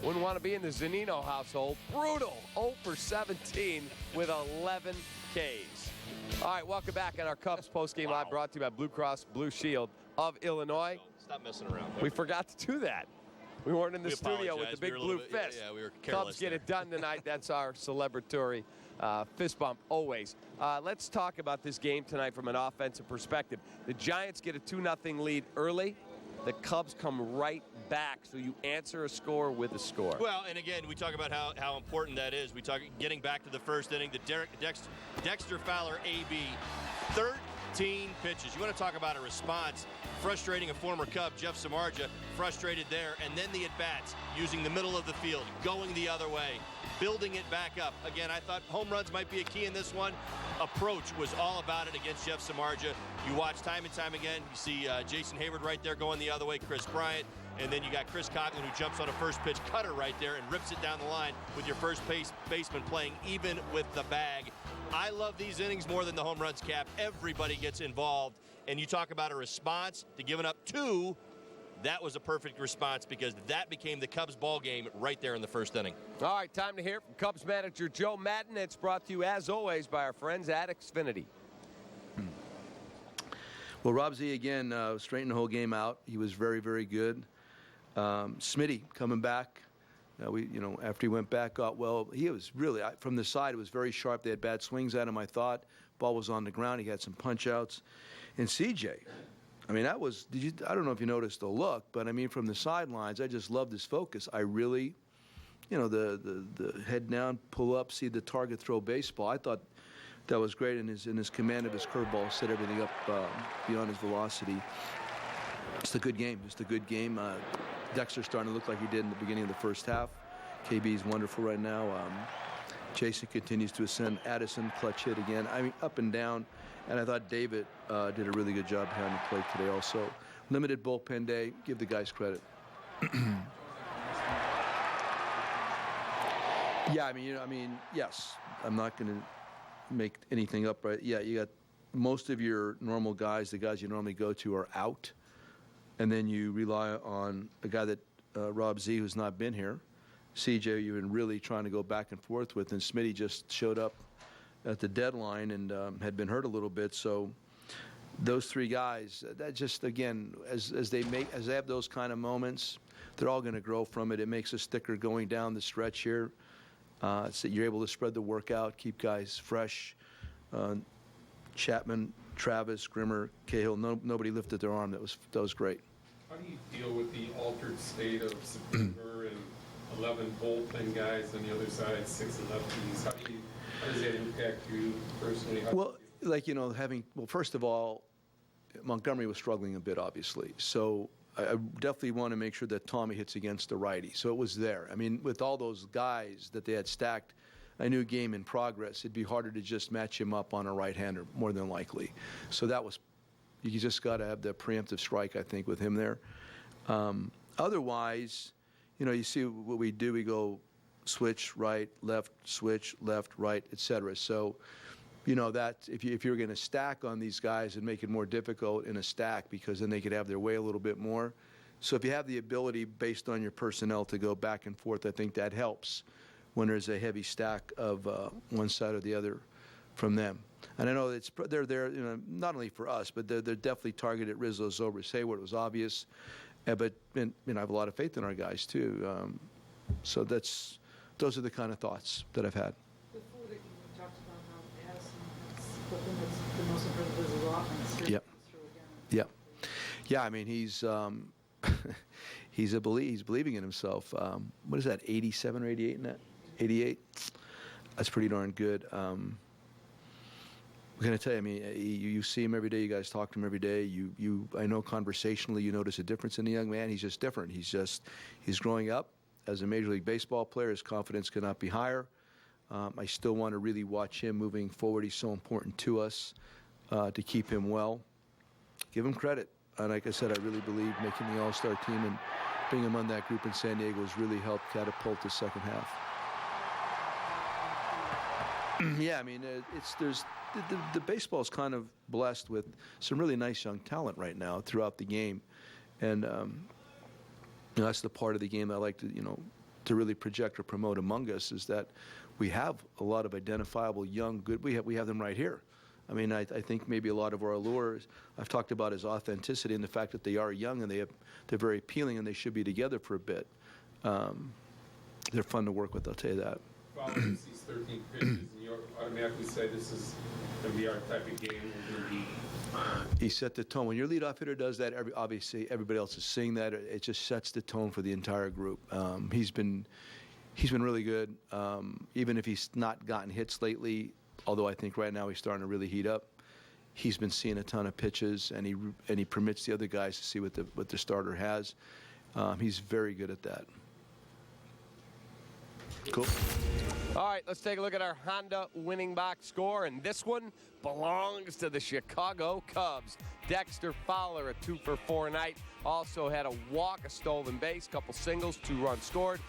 Wouldn't want to be in the Zunino household. Brutal, 0 for 17 with 11 Ks. All right, welcome back on our Cubs postgame live, brought to you by Blue Cross Blue Shield of Illinois. Stop messing around. We forgot to do that. We weren't in the studio with the big blue fist. Yeah, we were careless. Cubs get it done tonight. That's our celebratory fist bump always. Let's talk about this game tonight from an offensive perspective. The Giants get a 2-0 lead early. The Cubs come right back, so you answer a score with a score. Well, and again, we talk about how important that is. We talk getting back to the first inning. The Dexter Fowler AB, 13 pitches. You want to talk about a response frustrating a former Cub, Jeff Samardzija, frustrated there, and then the at-bats, using the middle of the field, going the other way, building it back up. Again, I thought home runs might be a key in this one. Approach was all about it against Jeff Samardzija. You watch time and time again, you see Jason Hayward right there going the other way, Chris Bryant, and then you got Chris Coughlin, who jumps on a first pitch cutter right there and rips it down the line with your first baseman playing even with the bag. I love these innings more than the home runs, Cap. Everybody gets involved, and you talk about a response to giving up 2. That was a perfect response because that became the Cubs ball game right there in the first inning. All right, time to hear from Cubs manager Joe Maddon. It's brought to you, as always, by our friends at Xfinity. Well, Rob Z, again, straightened the whole game out. He was very, very good. Smitty coming back. After he went back out, well, he was really, from the side, it was very sharp. They had bad swings at him, I thought. Ball was on the ground. He had some punch-outs. And CJ, I mean, that was, I don't know if you noticed the look, but I mean, from the sidelines, I just loved his focus. I really, the head down, pull up, see the target, throw baseball. I thought that was great in his command of his curveball, set everything up beyond his velocity. It's a good game. It's a good game. Dexter's starting to look like he did in the beginning of the first half. KB's wonderful right now. Jason continues to ascend. Addison, clutch hit again. I mean, up and down. And I thought David did a really good job behind the plate today also. Limited bullpen day. Give the guys credit. Yeah, yes. I'm not going to make anything up, right? Yeah, you got most of your normal guys, the guys you normally go to, are out. And then you rely on a guy that Rob Z, who's not been here. CJ, you've been really trying to go back and forth with, and Smitty just showed up at the deadline and had been hurt a little bit. So those 3 guys, that just, again, as they have those kind of moments, they're all going to grow from it. It makes us thicker going down the stretch here. So you're able to spread the work out, keep guys fresh. Chapman, Travis, Grimmer, Cahill, nobody lifted their arm. That was great. How do you deal with the altered state of September and 11 bullpen guys on the other side, 6 lefties? How does that impact you personally? First of all, Montgomery was struggling a bit, obviously. So I definitely want to make sure that Tommy hits against the righty. So it was there. I mean, with all those guys that they had stacked, I knew game in progress. It'd be harder to just match him up on a right-hander, more than likely. So that was, you just got to have the preemptive strike, I think, with him there. Otherwise, you see what we do. We go switch, right, left, switch, left, right, etc. So, that if you're going to stack on these guys and make it more difficult in a stack, because then they could have their way a little bit more. So if you have the ability, based on your personnel, to go back and forth, I think that helps when there's a heavy stack of one side or the other from them. And I know they're there, not only for us, but they're definitely targeted Rizzo, Zobrist, Hayward. It was obvious. But I have a lot of faith in our guys, too. So those are the kind of thoughts that I've had. Before you talked about how Addison, that's the most impressive is his offense. Yep. Yeah, I mean, he's believing in himself. What is that, 87 or 88 in that? 88. That's pretty darn good. I'm going to tell you, I mean, you see him every day. You guys talk to him every day. I know conversationally you notice a difference in the young man. He's just different. He's growing up as a Major League Baseball player. His confidence cannot be higher. I still want to really watch him moving forward. He's so important to us to keep him well. Give him credit. And like I said, I really believe making the All-Star team and bringing him on that group in San Diego has really helped catapult the second half. Yeah, I mean, the baseball is kind of blessed with some really nice young talent right now throughout the game, and that's the part of the game I like to really project or promote among us, is that we have a lot of identifiable young good. We have them right here. I mean, I think maybe a lot of our allures I've talked about is authenticity and the fact that they are young and they're very appealing and they should be together for a bit. They're fun to work with, I'll tell you that. Following these 13 pitches, and you automatically say this is going to be our type of game. He set the tone. When your leadoff hitter does that, obviously everybody else is seeing that. It just sets the tone for the entire group. He's been really good, even if he's not gotten hits lately. Although I think right now he's starting to really heat up. he's been seeing a ton of pitches, and he permits the other guys to see what the starter has. He's very good at that. Cool. All right, let's take a look at our Honda winning box score, and this one belongs to the Chicago Cubs. Dexter Fowler, a 2-for-4 night, also had a walk, a stolen base, couple singles, 2 runs scored.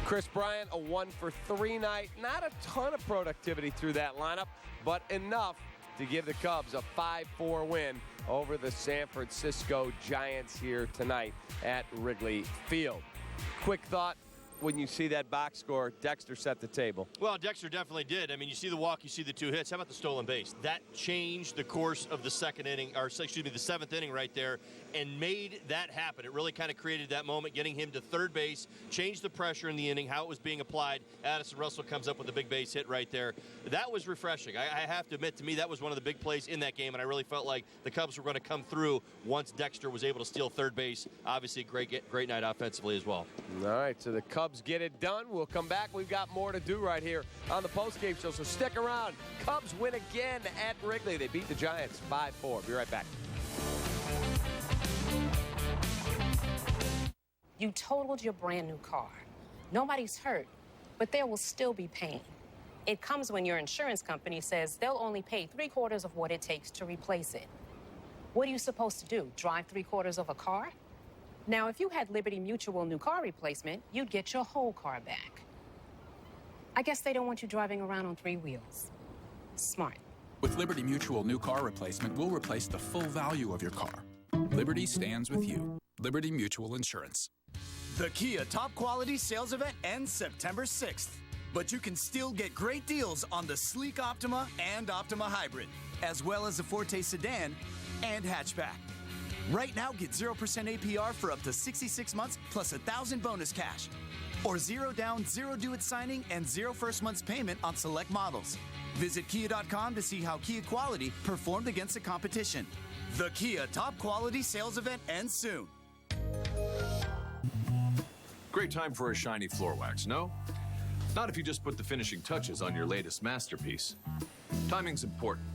Chris Bryant, a 1-for-3 night. Not a ton of productivity through that lineup, but enough to give the Cubs a 5-4 win over the San Francisco Giants here tonight at Wrigley Field. Quick thought. When you see that box score, Dexter set the table. Well, Dexter definitely did. I mean, you see the walk, you see the 2 hits. How about the stolen base? That changed the course of the the 7th inning right there, and made that happen. It really kind of created that moment, getting him to third base, changed the pressure in the inning, how it was being applied. Addison Russell comes up with a big base hit right there. That was refreshing. I have to admit, to me, that was one of the big plays in that game, and I really felt like the Cubs were going to come through once Dexter was able to steal third base. Obviously, great night offensively as well. All right, so the Cubs get it done. We'll come back. We've got more to do right here on the postgame show, so stick around. Cubs win again at Wrigley. They beat the Giants 5-4. Be right back. You totaled your brand new car. Nobody's hurt, but there will still be pain. It comes when your insurance company says they'll only pay 3/4 of what it takes to replace it. What are you supposed to do? Drive 3/4 of a car? Now, if you had Liberty Mutual new car replacement, you'd get your whole car back. I guess they don't want you driving around on 3 wheels. Smart. With Liberty Mutual new car replacement, we'll replace the full value of your car. Liberty stands with you. Liberty Mutual Insurance. The Kia Top Quality Sales Event ends September 6th. But you can still get great deals on the sleek Optima and Optima Hybrid, as well as the Forte Sedan and Hatchback. Right now, get 0% APR for up to 66 months plus $1,000 bonus cash. Or 0 down, 0 due at signing, and 0 first month's payment on select models. Visit Kia.com to see how Kia Quality performed against the competition. The Kia Top Quality Sales Event ends soon. Great time for a shiny floor wax, no? Not if you just put the finishing touches on your latest masterpiece. Timing's important.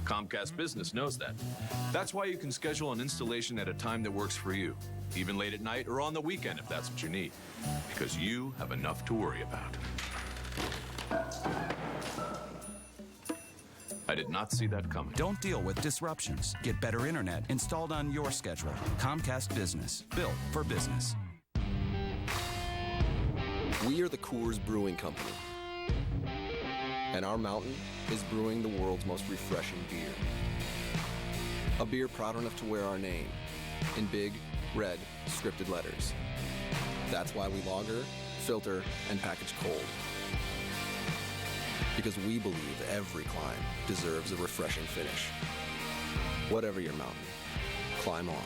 Comcast Business knows that. That's why you can schedule an installation at a time that works for you, even late at night or on the weekend if that's what you need, because you have enough to worry about. I did not see that coming. Don't deal with disruptions. Get better internet installed on your schedule. Comcast Business, built for business. We are the Coors Brewing Company, and our mountain is brewing the world's most refreshing beer. A beer proud enough to wear our name in big, red, scripted letters. That's why we lager, filter, and package cold. Because we believe every climb deserves a refreshing finish. Whatever your mountain, climb on.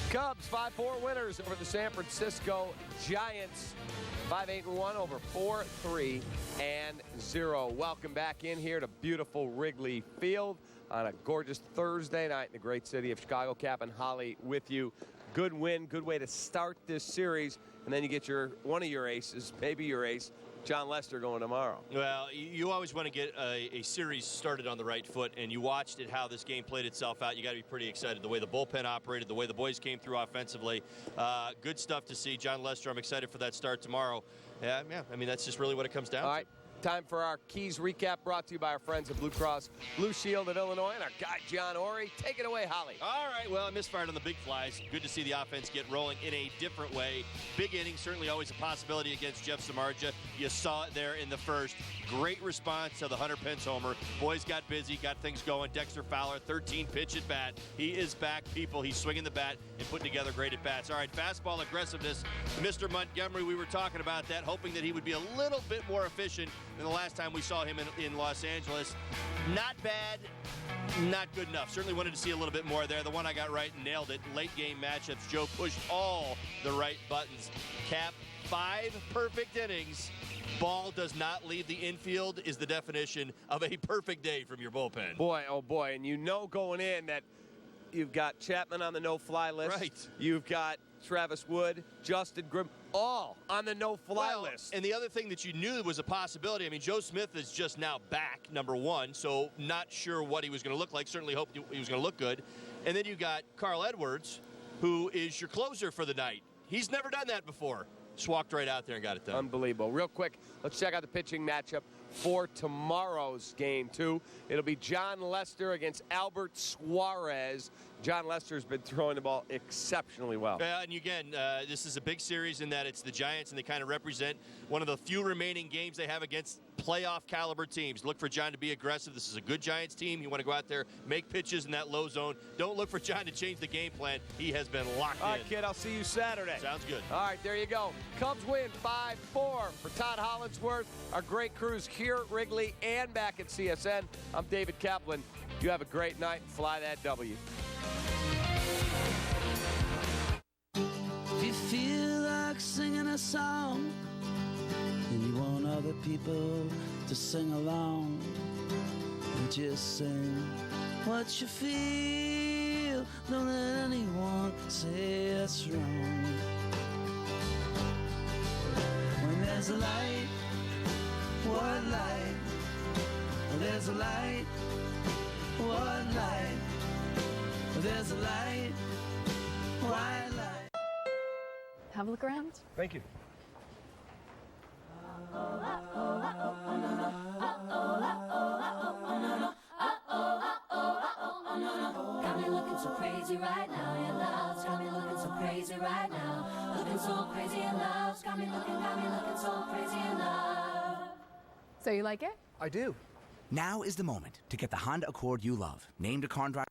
Cubs 5-4 winners over the San Francisco Giants. 5-8-1 over 4-3-0. Welcome back in here to beautiful Wrigley Field on a gorgeous Thursday night in the great city of Chicago. Cap and Holly with you. Good win, good way to start this series, and then you get one of your aces, maybe your ace, John Lester, going tomorrow. Well, you always want to get a series started on the right foot, and you watched it, how this game played itself out. You got to be pretty excited. The way the bullpen operated, the way the boys came through offensively. Good stuff to see. John Lester, I'm excited for that start tomorrow. Yeah, I mean, that's just really what it comes down to. All right. Time for our Keys recap, brought to you by our friends at Blue Cross Blue Shield of Illinois and our guy John Ory. Take it away, Holly. All right, well, I misfired on the big flies. Good to see the offense get rolling in a different way. Big inning, certainly always a possibility against Jeff Samardzija. You saw it there in the first. Great response to the Hunter Pence homer. Boys got busy, got things going. Dexter Fowler, 13-pitch at bat. He is back, people. He's swinging the bat and putting together great at bats. All right, fastball aggressiveness. Mr. Montgomery, we were talking about that, hoping that he would be a little bit more efficient than the last time we saw him in Los Angeles. Not bad, not good enough. Certainly wanted to see a little bit more there. The one I got right and nailed it. Late game matchups. Joe pushed all the right buttons. Cap, 5 perfect innings. Ball does not leave the infield is the definition of a perfect day from your bullpen. Boy, oh boy, and you know going in that you've got Chapman on the no-fly list. Right. You've got Travis Wood, Justin Grimm, all on the no-fly list. And the other thing that you knew was a possibility, I mean, Joe Smith is just now back, number one, so not sure what he was going to look like. Certainly hoped he was going to look good. And then you got Carl Edwards, who is your closer for the night. He's never done that before. Just walked right out there and got it done. Unbelievable. Real quick, let's check out the pitching matchup for tomorrow's game, too. It'll be John Lester against Albert Suarez. John Lester's been throwing the ball exceptionally well. And again, this is a big series in that it's the Giants, and they kind of represent one of the few remaining games they have against playoff caliber teams. Look for John to be aggressive. This is a good Giants team. You want to go out there, make pitches in that low zone. Don't look for John to change the game plan. He has been locked in. All right, kid, I'll see you Saturday. Sounds good. All right, there you go. Cubs win 5-4 for Todd Hollingsworth, our great crews here at Wrigley and back at CSN. I'm David Kaplan. You have a great night. Fly that W. If you feel like singing a song and you want other people to sing along, just sing what you feel. Don't let anyone say it's wrong. When there's a light, what light? There's a light, what light? There's a light, white light. Have a look around. Thank you. Got me looking so crazy right now, your love's got me looking so crazy right now. Looking so crazy in love's got me looking so crazy in love. So you like it? I do. Now is the moment to get the Honda Accord you love. Named a car driver.